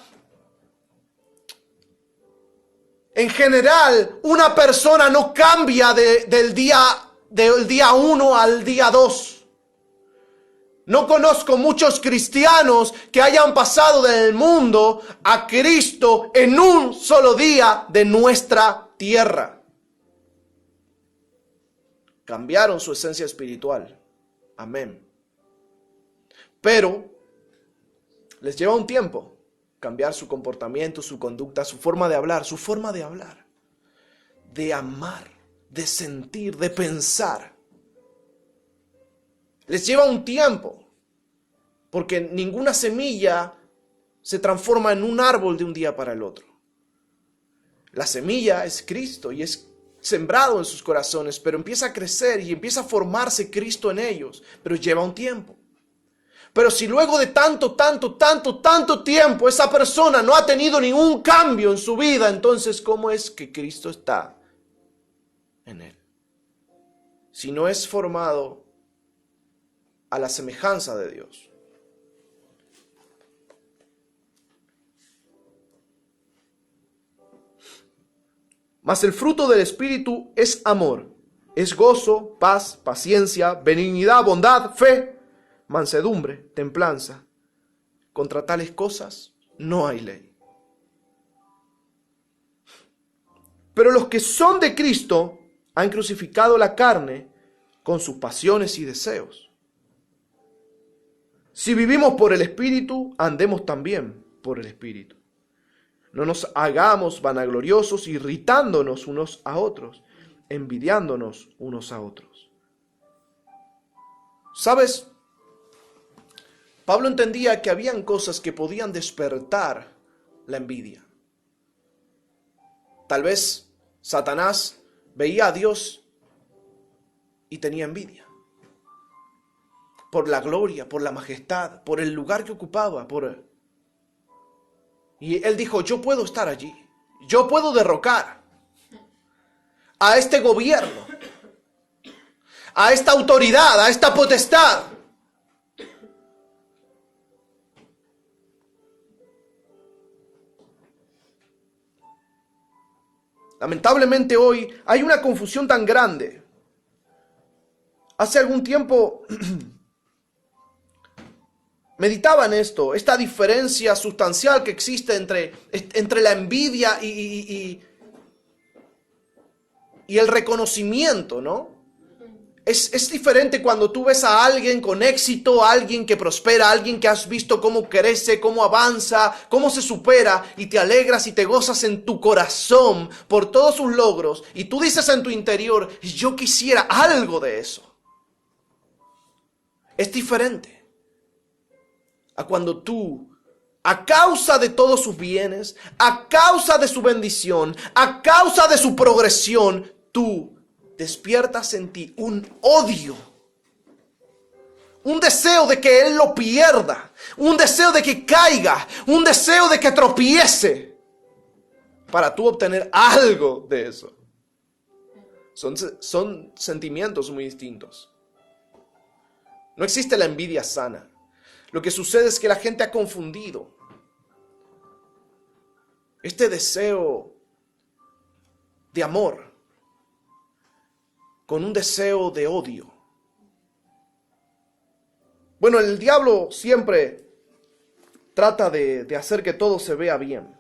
en general, una persona no cambia del día 1 al día 2. No conozco muchos cristianos que hayan pasado del mundo a Cristo en un solo día de nuestra tierra. Cambiaron su esencia espiritual. Amén. Pero les lleva un tiempo cambiar su comportamiento, su conducta, su forma de hablar, de amar, de sentir, de pensar. Les lleva un tiempo, porque ninguna semilla se transforma en un árbol de un día para el otro. La semilla es Cristo y es sembrado en sus corazones, pero empieza a crecer y empieza a formarse Cristo en ellos, pero lleva un tiempo. Pero si luego de tanto tiempo esa persona no ha tenido ningún cambio en su vida, entonces ¿cómo es que Cristo está en él? Si no es formado a la semejanza de Dios. Mas el fruto del Espíritu es amor, es gozo, paz, paciencia, benignidad, bondad, fe, mansedumbre, templanza. Contra tales cosas no hay ley. Pero los que son de Cristo han crucificado la carne con sus pasiones y deseos. Si vivimos por el Espíritu, andemos también por el Espíritu. No nos hagamos vanagloriosos, irritándonos unos a otros, envidiándonos unos a otros. ¿Sabes? Pablo entendía que habían cosas que podían despertar la envidia. Tal vez Satanás veía a Dios y tenía envidia. Por la gloria, por la majestad, por el lugar que ocupaba, Y él dijo, yo puedo estar allí. Yo puedo derrocar a este gobierno, a esta autoridad, a esta potestad. Lamentablemente hoy hay una confusión tan grande. Hace algún tiempo meditaba en esto, esta diferencia sustancial que existe entre la envidia y el reconocimiento, ¿no? Es diferente cuando tú ves a alguien con éxito, a alguien que prospera, a alguien que has visto cómo crece, cómo avanza, cómo se supera, y te alegras y te gozas en tu corazón por todos sus logros, y tú dices en tu interior, yo quisiera algo de eso. Es diferente a cuando tú, a causa de todos sus bienes, a causa de su bendición, a causa de su progresión, tú despiertas en ti un odio, un deseo de que él lo pierda, un deseo de que caiga, un deseo de que tropiece, para tú obtener algo de eso. Son sentimientos muy distintos. No existe la envidia sana. Lo que sucede es que la gente ha confundido este deseo de amor con un deseo de odio. Bueno, el diablo siempre trata de hacer que todo se vea bien.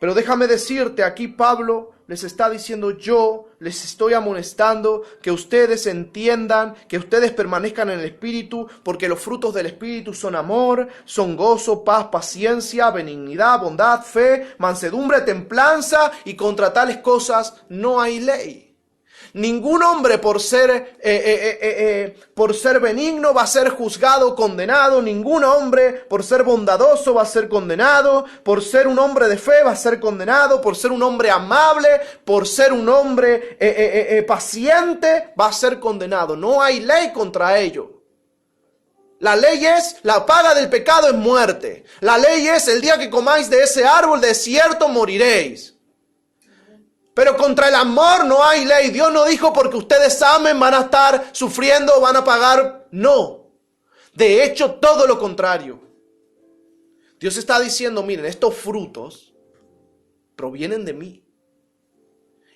Pero déjame decirte, aquí Pablo les está diciendo, yo les estoy amonestando que ustedes entiendan, que ustedes permanezcan en el Espíritu, porque los frutos del Espíritu son amor, son gozo, paz, paciencia, benignidad, bondad, fe, mansedumbre, templanza, y contra tales cosas no hay ley. Ningún hombre por ser benigno va a ser juzgado, condenado. Ningún hombre por ser bondadoso va a ser condenado. Por ser un hombre de fe va a ser condenado. Por ser un hombre amable, por ser un hombre paciente, va a ser condenado. No hay ley contra ello. La ley es, la paga del pecado es muerte. La ley es, el día que comáis de ese árbol, de cierto moriréis. Pero contra el amor no hay ley. Dios no dijo porque ustedes amen van a estar sufriendo, van a pagar. No. De hecho, todo lo contrario. Dios está diciendo, miren, estos frutos provienen de mí.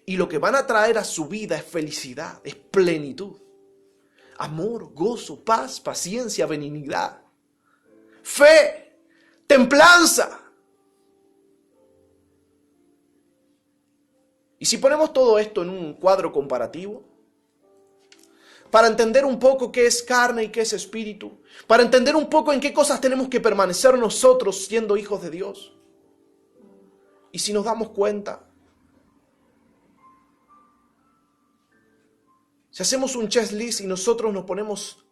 Y lo que van a traer a su vida es felicidad, es plenitud. Amor, gozo, paz, paciencia, benignidad. Fe, templanza. Y si ponemos todo esto en un cuadro comparativo, para entender un poco qué es carne y qué es espíritu, para entender un poco en qué cosas tenemos que permanecer nosotros siendo hijos de Dios, y si nos damos cuenta, si hacemos un checklist y nosotros nos ponemos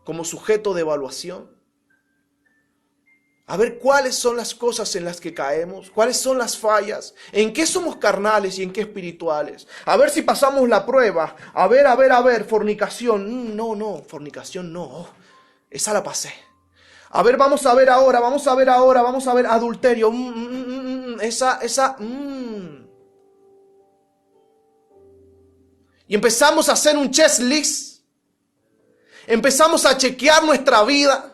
como sujeto de evaluación, a ver cuáles son las cosas en las que caemos, cuáles son las fallas, en qué somos carnales y en qué espirituales. A ver si pasamos la prueba. A ver, fornicación. No, fornicación no. Esa la pasé. A ver, vamos a ver ahora, vamos a ver adulterio. Esa. Y empezamos a hacer un checklist. Empezamos a chequear nuestra vida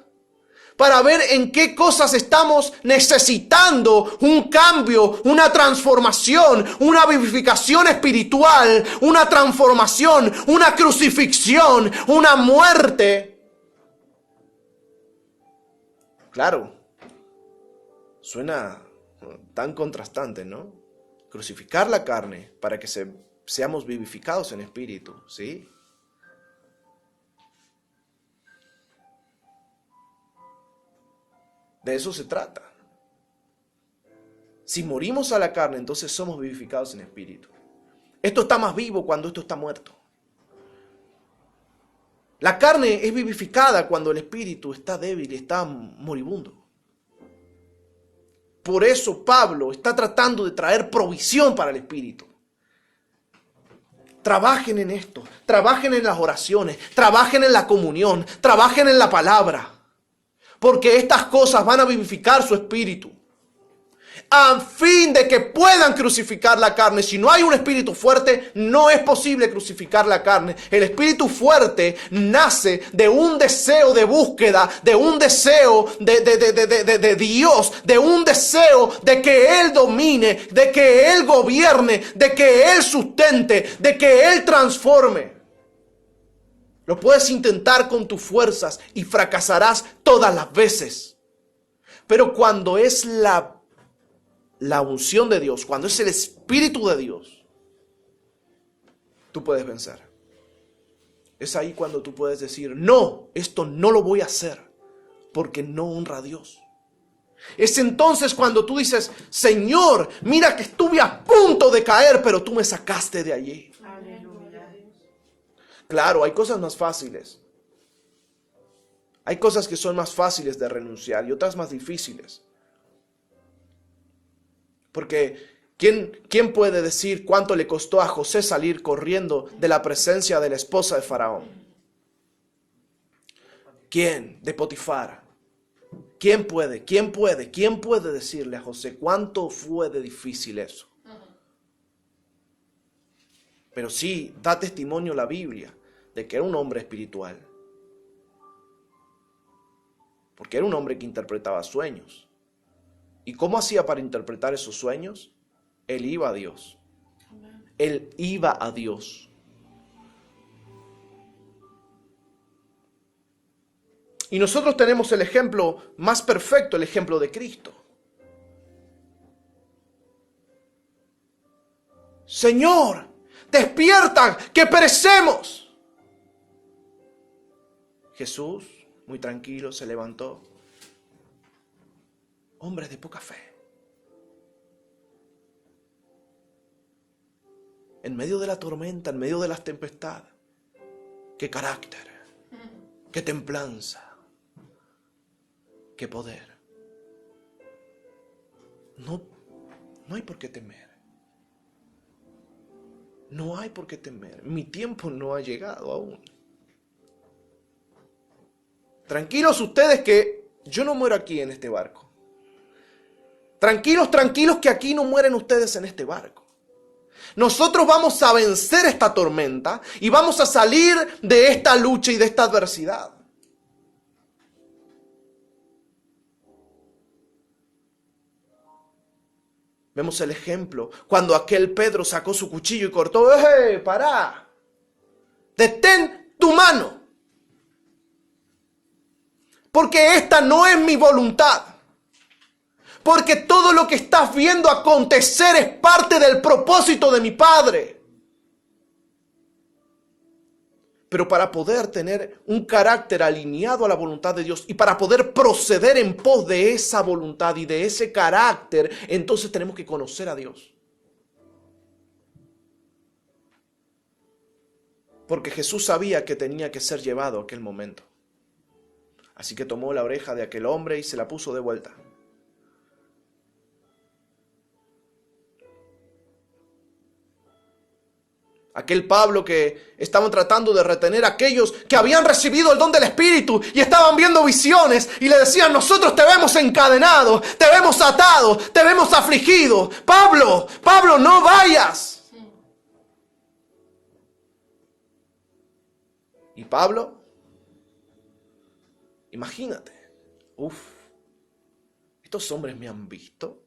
para ver en qué cosas estamos necesitando un cambio, una transformación, una vivificación espiritual, una transformación, una crucifixión, una muerte. Claro, suena tan contrastante, ¿no? Crucificar la carne para que seamos vivificados en espíritu, ¿sí? De eso se trata. Si morimos a la carne, entonces somos vivificados en espíritu. Esto está más vivo cuando esto está muerto. La carne es vivificada cuando el espíritu está débil, está moribundo. Por eso Pablo está tratando de traer provisión para el espíritu. Trabajen en esto, trabajen en las oraciones, trabajen en la comunión, trabajen en la palabra. Porque estas cosas van a vivificar su espíritu. A fin de que puedan crucificar la carne. Si no hay un espíritu fuerte, no es posible crucificar la carne. El espíritu fuerte nace de un deseo de búsqueda, de un deseo de Dios, de un deseo de que Él domine, de que Él gobierne, de que Él sustente, de que Él transforme. Lo puedes intentar con tus fuerzas y fracasarás todas las veces. Pero cuando es la unción de Dios, cuando es el Espíritu de Dios, tú puedes vencer. Es ahí cuando tú puedes decir, no, esto no lo voy a hacer, porque no honra a Dios. Es entonces cuando tú dices, Señor, mira que estuve a punto de caer, pero tú me sacaste de allí. Aleluya. Claro, hay cosas más fáciles. Hay cosas que son más fáciles de renunciar y otras más difíciles. Porque ¿quién puede decir cuánto le costó a José salir corriendo de la presencia de la esposa de Faraón? ¿Quién? De Potifar. ¿Quién puede decirle a José cuánto fue de difícil eso? Pero sí, da testimonio la Biblia de que era un hombre espiritual. Porque era un hombre que interpretaba sueños. ¿Y cómo hacía para interpretar esos sueños? Él iba a Dios. Él iba a Dios. Y nosotros tenemos el ejemplo más perfecto, el ejemplo de Cristo. Señor, despierta, que perecemos. Jesús, muy tranquilo, se levantó. Hombres de poca fe. En medio de la tormenta, en medio de las tempestades. Qué carácter, qué templanza, qué poder. No hay por qué temer. No hay por qué temer. Mi tiempo no ha llegado aún. Tranquilos ustedes que yo no muero aquí en este barco. Tranquilos que aquí no mueren ustedes en este barco. Nosotros vamos a vencer esta tormenta y vamos a salir de esta lucha y de esta adversidad. Vemos el ejemplo cuando aquel Pedro sacó su cuchillo y cortó. ¡Eh, pará! ¡Detén tu mano! Porque esta no es mi voluntad. Porque todo lo que estás viendo acontecer es parte del propósito de mi Padre. Pero para poder tener un carácter alineado a la voluntad de Dios y para poder proceder en pos de esa voluntad y de ese carácter, entonces tenemos que conocer a Dios. Porque Jesús sabía que tenía que ser llevado a aquel momento. Así que tomó la oreja de aquel hombre y se la puso de vuelta. Aquel Pablo que estaban tratando de retener a aquellos que habían recibido el don del Espíritu y estaban viendo visiones y le decían, nosotros te vemos encadenado, te vemos atado, te vemos afligido. Pablo, no vayas. Y Pablo, imagínate, Estos hombres me han visto.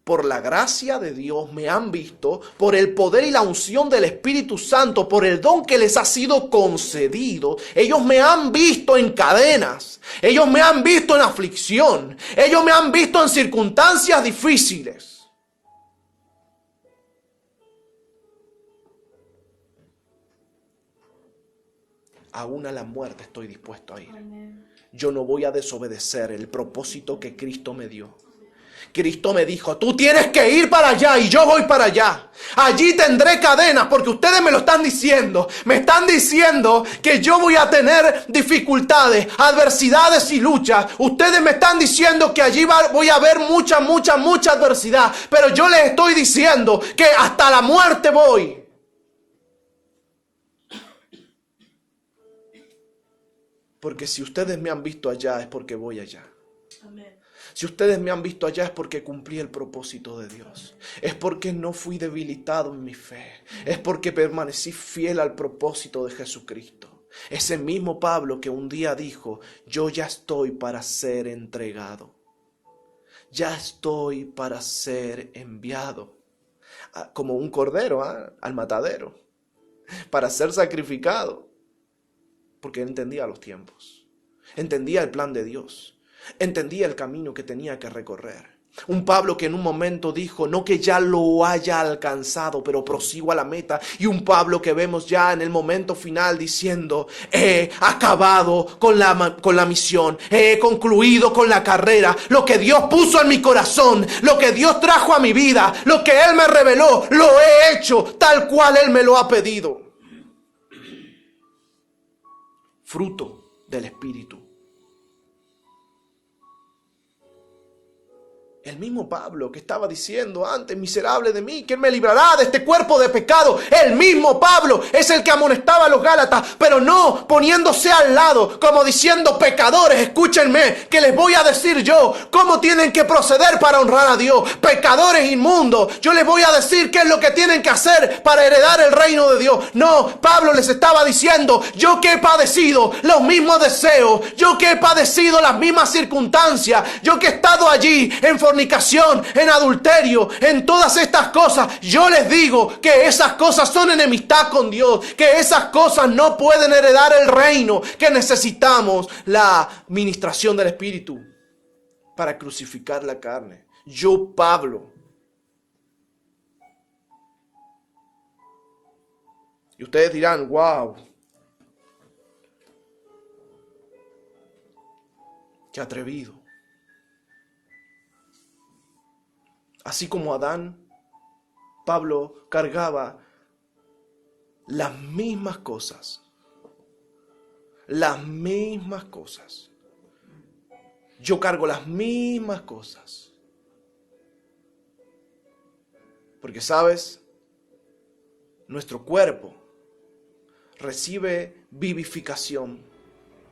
Por la gracia de Dios me han visto, por el poder y la unción del Espíritu Santo, por el don que les ha sido concedido. Ellos me han visto en cadenas, ellos me han visto en aflicción, ellos me han visto en circunstancias difíciles. Aún a la muerte estoy dispuesto a ir. Yo no voy a desobedecer el propósito que Cristo me dio. Cristo me dijo, tú tienes que ir para allá y yo voy para allá. Allí tendré cadenas porque ustedes me lo están diciendo. Me están diciendo que yo voy a tener dificultades, adversidades y luchas. Ustedes me están diciendo que allí voy a ver mucha adversidad. Pero yo les estoy diciendo que hasta la muerte voy. Porque si ustedes me han visto allá es porque voy allá. Amén. Si ustedes me han visto allá es porque cumplí el propósito de Dios. Es porque no fui debilitado en mi fe. Es porque permanecí fiel al propósito de Jesucristo. Ese mismo Pablo que un día dijo, yo ya estoy para ser entregado. Ya estoy para ser enviado. Como un cordero al matadero. Para ser sacrificado. Porque él entendía los tiempos. Entendía el plan de Dios. Entendía el camino que tenía que recorrer. Un Pablo que en un momento dijo, no que ya lo haya alcanzado, pero prosigo a la meta. Y un Pablo que vemos ya en el momento final diciendo, he acabado con la misión, he concluido con la carrera. Lo que Dios puso en mi corazón, lo que Dios trajo a mi vida, lo que Él me reveló, lo he hecho tal cual Él me lo ha pedido. Fruto del Espíritu. El mismo Pablo que estaba diciendo antes, miserable de mí, ¿quién me librará de este cuerpo de pecado? El mismo Pablo es el que amonestaba a los Gálatas, pero no poniéndose al lado, como diciendo, pecadores, escúchenme, que les voy a decir yo cómo tienen que proceder para honrar a Dios. Pecadores inmundos, yo les voy a decir qué es lo que tienen que hacer para heredar el reino de Dios. No, Pablo les estaba diciendo, yo que he padecido los mismos deseos, yo que he padecido las mismas circunstancias, yo que he estado allí en fornicación, en adulterio, en todas estas cosas, yo les digo que esas cosas son enemistad con Dios, que esas cosas no pueden heredar el reino, que necesitamos la ministración del Espíritu para crucificar la carne. Yo, Pablo. Y ustedes dirán, wow, qué atrevido. Así como Adán, Pablo cargaba las mismas cosas. Las mismas cosas. Yo cargo las mismas cosas. Porque, ¿sabes? Nuestro cuerpo recibe vivificación,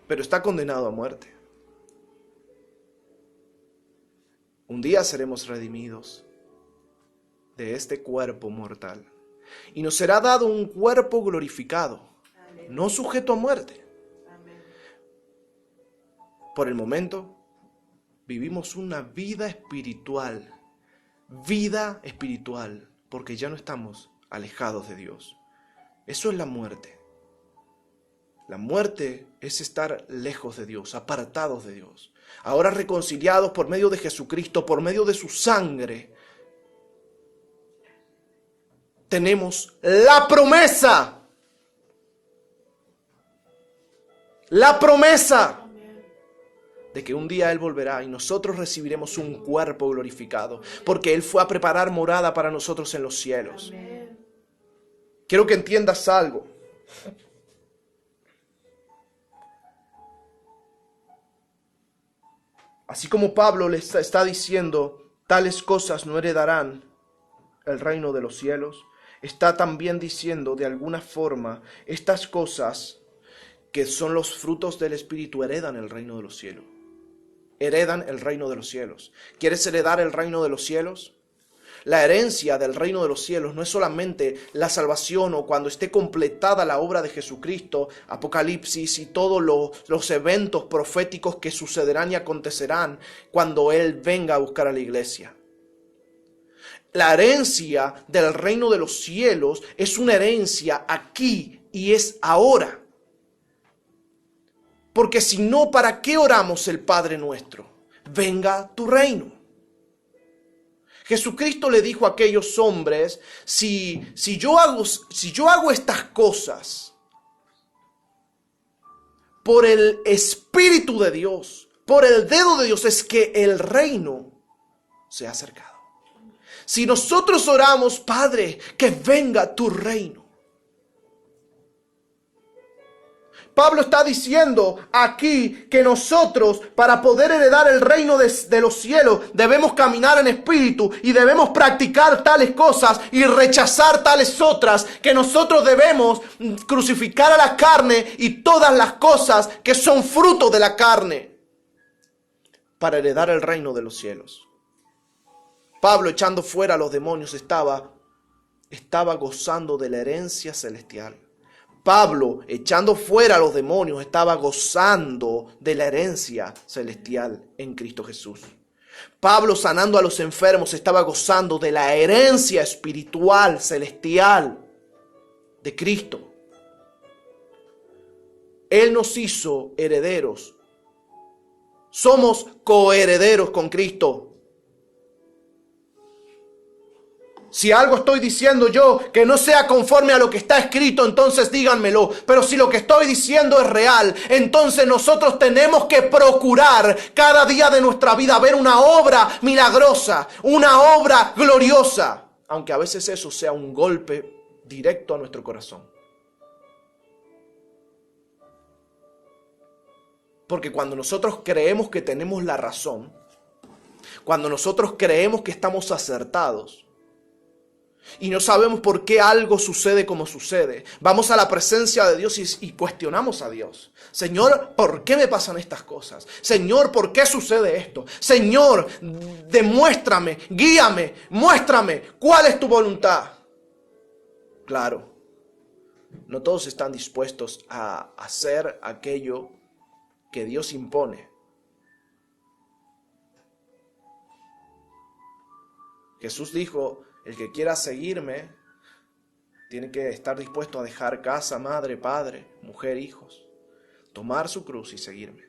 pero está condenado a muerte. Un día seremos redimidos de este cuerpo mortal. Y nos será dado un cuerpo glorificado, no sujeto a muerte. Por el momento, vivimos una vida espiritual, porque ya no estamos alejados de Dios. Eso es la muerte. La muerte es estar lejos de Dios, apartados de Dios. Ahora reconciliados por medio de Jesucristo, por medio de su sangre, tenemos la promesa. La promesa de que un día Él volverá y nosotros recibiremos un cuerpo glorificado, porque Él fue a preparar morada para nosotros en los cielos. Quiero que entiendas algo. Así como Pablo les está diciendo, tales cosas no heredarán el reino de los cielos, está también diciendo de alguna forma, estas cosas que son los frutos del Espíritu heredan el reino de los cielos. Heredan el reino de los cielos. ¿Quieres heredar el reino de los cielos? La herencia del reino de los cielos no es solamente la salvación o cuando esté completada la obra de Jesucristo, Apocalipsis y todos los eventos proféticos que sucederán y acontecerán cuando Él venga a buscar a la iglesia. La herencia del reino de los cielos es una herencia aquí y es ahora. Porque si no, ¿para qué oramos el Padre nuestro? Venga tu reino. Jesucristo le dijo a aquellos hombres, si yo hago estas cosas por el Espíritu de Dios, por el dedo de Dios, es que el reino se ha acercado. Si nosotros oramos, Padre, que venga tu reino. Pablo está diciendo aquí que nosotros, para poder heredar el reino de los cielos, debemos caminar en espíritu y debemos practicar tales cosas y rechazar tales otras, que nosotros debemos crucificar a la carne y todas las cosas que son fruto de la carne para heredar el reino de los cielos. Pablo, echando fuera a los demonios, estaba gozando de la herencia celestial. Pablo, echando fuera a los demonios, estaba gozando de la herencia celestial en Cristo Jesús. Pablo, sanando a los enfermos, estaba gozando de la herencia espiritual celestial de Cristo. Él nos hizo herederos. Somos coherederos con Cristo. Si algo estoy diciendo yo que no sea conforme a lo que está escrito, entonces díganmelo. Pero si lo que estoy diciendo es real, entonces nosotros tenemos que procurar cada día de nuestra vida ver una obra milagrosa, una obra gloriosa. Aunque a veces eso sea un golpe directo a nuestro corazón. Porque cuando nosotros creemos que tenemos la razón, cuando nosotros creemos que estamos acertados, y no sabemos por qué algo sucede como sucede, vamos a la presencia de Dios y cuestionamos a Dios. Señor, ¿por qué me pasan estas cosas? Señor, ¿por qué sucede esto? Señor, demuéstrame, guíame, muéstrame cuál es tu voluntad. Claro, no todos están dispuestos a hacer aquello que Dios impone. Jesús dijo: el que quiera seguirme tiene que estar dispuesto a dejar casa, madre, padre, mujer, hijos, tomar su cruz y seguirme.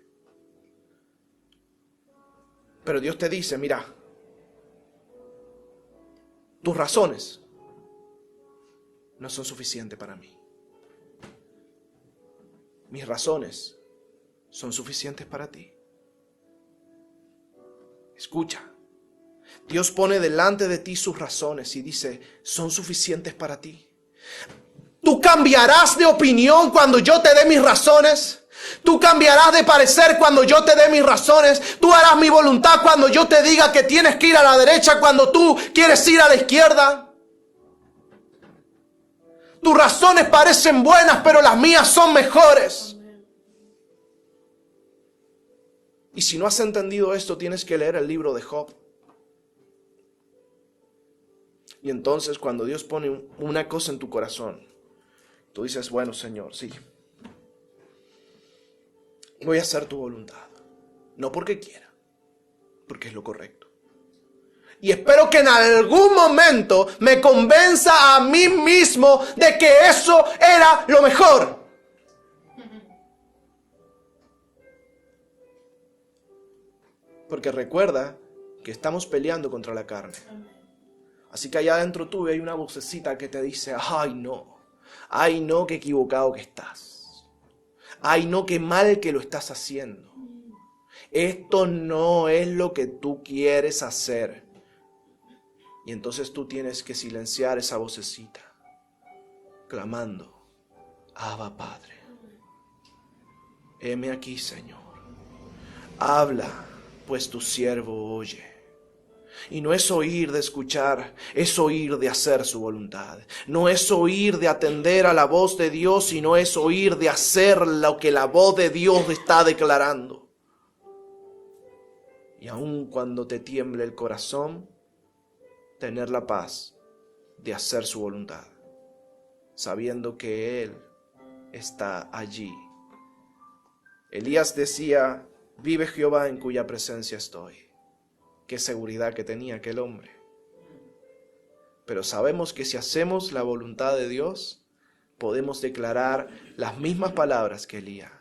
Pero Dios te dice: mira, tus razones no son suficientes para mí. Mis razones son suficientes para ti. Escucha. Dios pone delante de ti sus razones y dice: son suficientes para ti. ¿Tú cambiarás de opinión cuando yo te dé mis razones? ¿Tú cambiarás de parecer cuando yo te dé mis razones? ¿Tú harás mi voluntad cuando yo te diga que tienes que ir a la derecha cuando tú quieres ir a la izquierda? Tus razones parecen buenas, pero las mías son mejores. Y si no has entendido esto, tienes que leer el libro de Job. Y entonces cuando Dios pone una cosa en tu corazón, tú dices: bueno, Señor, sí, voy a hacer tu voluntad. No porque quiera, porque es lo correcto. Y espero que en algún momento me convenza a mí mismo de que eso era lo mejor. Porque recuerda que estamos peleando contra la carne. Así que allá adentro tuyo hay una vocecita que te dice: ay no, qué equivocado que estás. Ay no, qué mal que lo estás haciendo. Esto no es lo que tú quieres hacer. Y entonces tú tienes que silenciar esa vocecita, clamando: Abba, Padre, heme aquí, Señor. Habla, pues tu siervo oye. Y no es oír de escuchar, es oír de hacer su voluntad. No es oír de atender a la voz de Dios, sino es oír de hacer lo que la voz de Dios está declarando. Y aun cuando te tiemble el corazón, tener la paz de hacer su voluntad, sabiendo que Él está allí. Elías decía, vive Jehová en cuya presencia estoy. Qué seguridad que tenía aquel hombre. Pero sabemos que si hacemos la voluntad de Dios, podemos declarar las mismas palabras que Elías.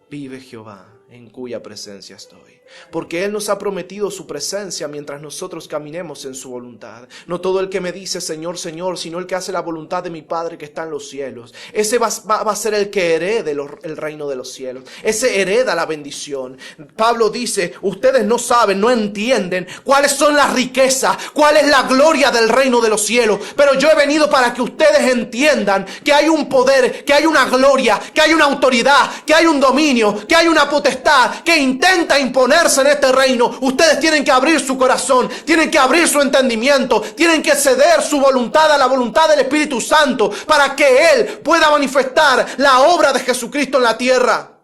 Vive Jehová en cuya presencia estoy. Porque Él nos ha prometido su presencia mientras nosotros caminemos en su voluntad. No todo el que me dice Señor, Señor, sino el que hace la voluntad de mi Padre que está en los cielos. Ese va a ser el que herede el reino de los cielos. Ese hereda la bendición. Pablo dice, ustedes no saben, no entienden cuáles son las riquezas, cuál es la gloria del reino de los cielos. Pero yo he venido para que ustedes entiendan que hay un poder, que hay una gloria, que hay una autoridad, que hay un dominio, que hay una potestad que intenta imponerse en este reino. Ustedes tienen que abrir su corazón, tienen que abrir su entendimiento, tienen que ceder su voluntad a la voluntad del Espíritu Santo para que Él pueda manifestar la obra de Jesucristo en la tierra.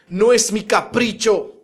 No es mi capricho.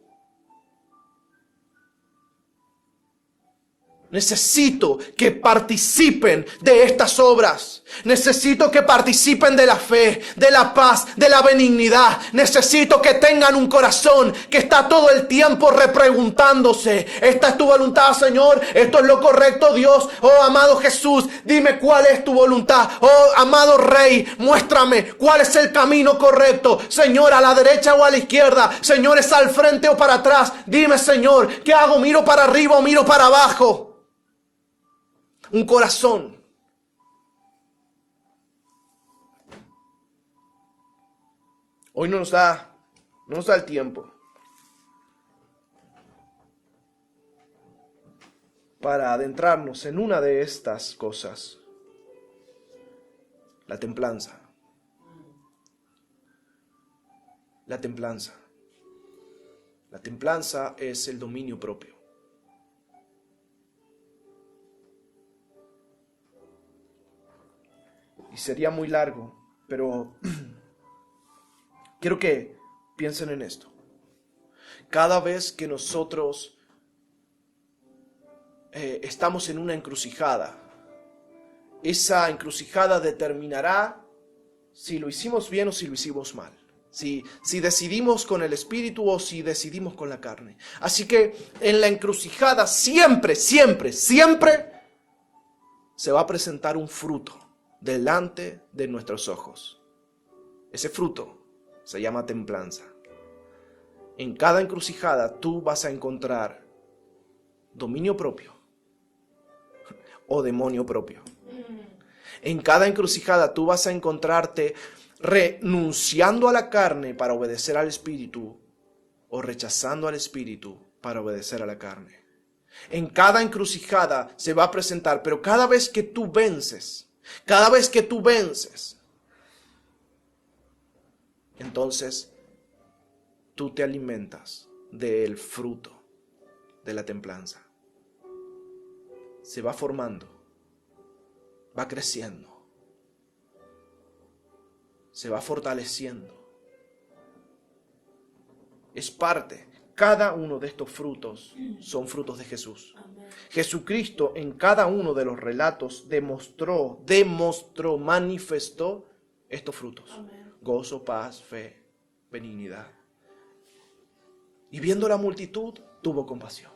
Necesito que participen de estas obras. Necesito que participen de la fe, de la paz, de la benignidad. Necesito que tengan un corazón que está todo el tiempo repreguntándose. ¿Esta es tu voluntad, Señor? ¿Esto es lo correcto, Dios? Oh, amado Jesús, dime cuál es tu voluntad. Oh, amado Rey, muéstrame cuál es el camino correcto. Señor, a la derecha o a la izquierda. Señor, ¿es al frente o para atrás? Dime, Señor, ¿qué hago? ¿Miro para arriba o miro para abajo? Un corazón hoy no nos da el tiempo para adentrarnos en una de estas cosas. La templanza. La templanza. La templanza es el dominio propio. Y sería muy largo, pero quiero que piensen en esto. Cada vez que nosotros estamos en una encrucijada, esa encrucijada determinará si lo hicimos bien o si lo hicimos mal. Si decidimos con el Espíritu o si decidimos con la carne. Así que en la encrucijada siempre, siempre, siempre se va a presentar un fruto delante de nuestros ojos. Ese fruto se llama templanza. En cada encrucijada tú vas a encontrar dominio propio o demonio propio. En cada encrucijada tú vas a encontrarte renunciando a la carne para obedecer al Espíritu o rechazando al Espíritu para obedecer a la carne. En cada encrucijada se va a presentar, pero cada vez que tú vences, entonces tú te alimentas del fruto de la templanza. Se va formando, va creciendo, se va fortaleciendo. Es parte. Cada uno de estos frutos son frutos de Jesús. Jesucristo en cada uno de los relatos demostró, manifestó estos frutos. Gozo, paz, fe, benignidad. Y viendo la multitud, tuvo compasión.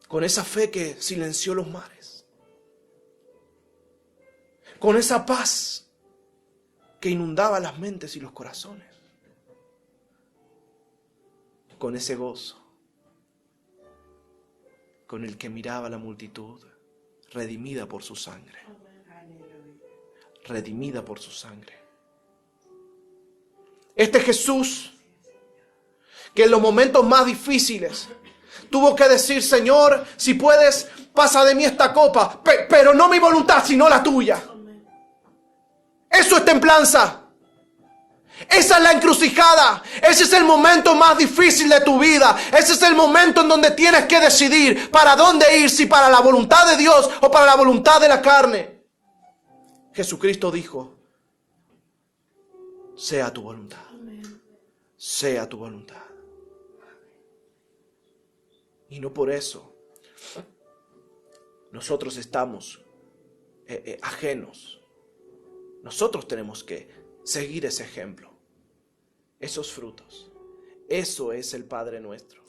Con esa fe que silenció los mares. Con esa paz que inundaba las mentes y los corazones. Con ese gozo, con el que miraba la multitud, redimida por su sangre. Redimida por su sangre. Este Jesús, que en los momentos más difíciles tuvo que decir, Señor, si puedes, pasa de mí esta copa, pero no mi voluntad, sino la tuya. Eso es templanza. Esa es la encrucijada. Ese es el momento más difícil de tu vida. Ese es el momento en donde tienes que decidir para dónde ir, si para la voluntad de Dios o para la voluntad de la carne. Jesucristo dijo, sea tu voluntad. Sea tu voluntad. Y no por eso nosotros estamos ajenos. Nosotros tenemos que seguir ese ejemplo, esos frutos. Eso es el Padre nuestro.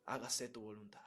Hágase tu voluntad.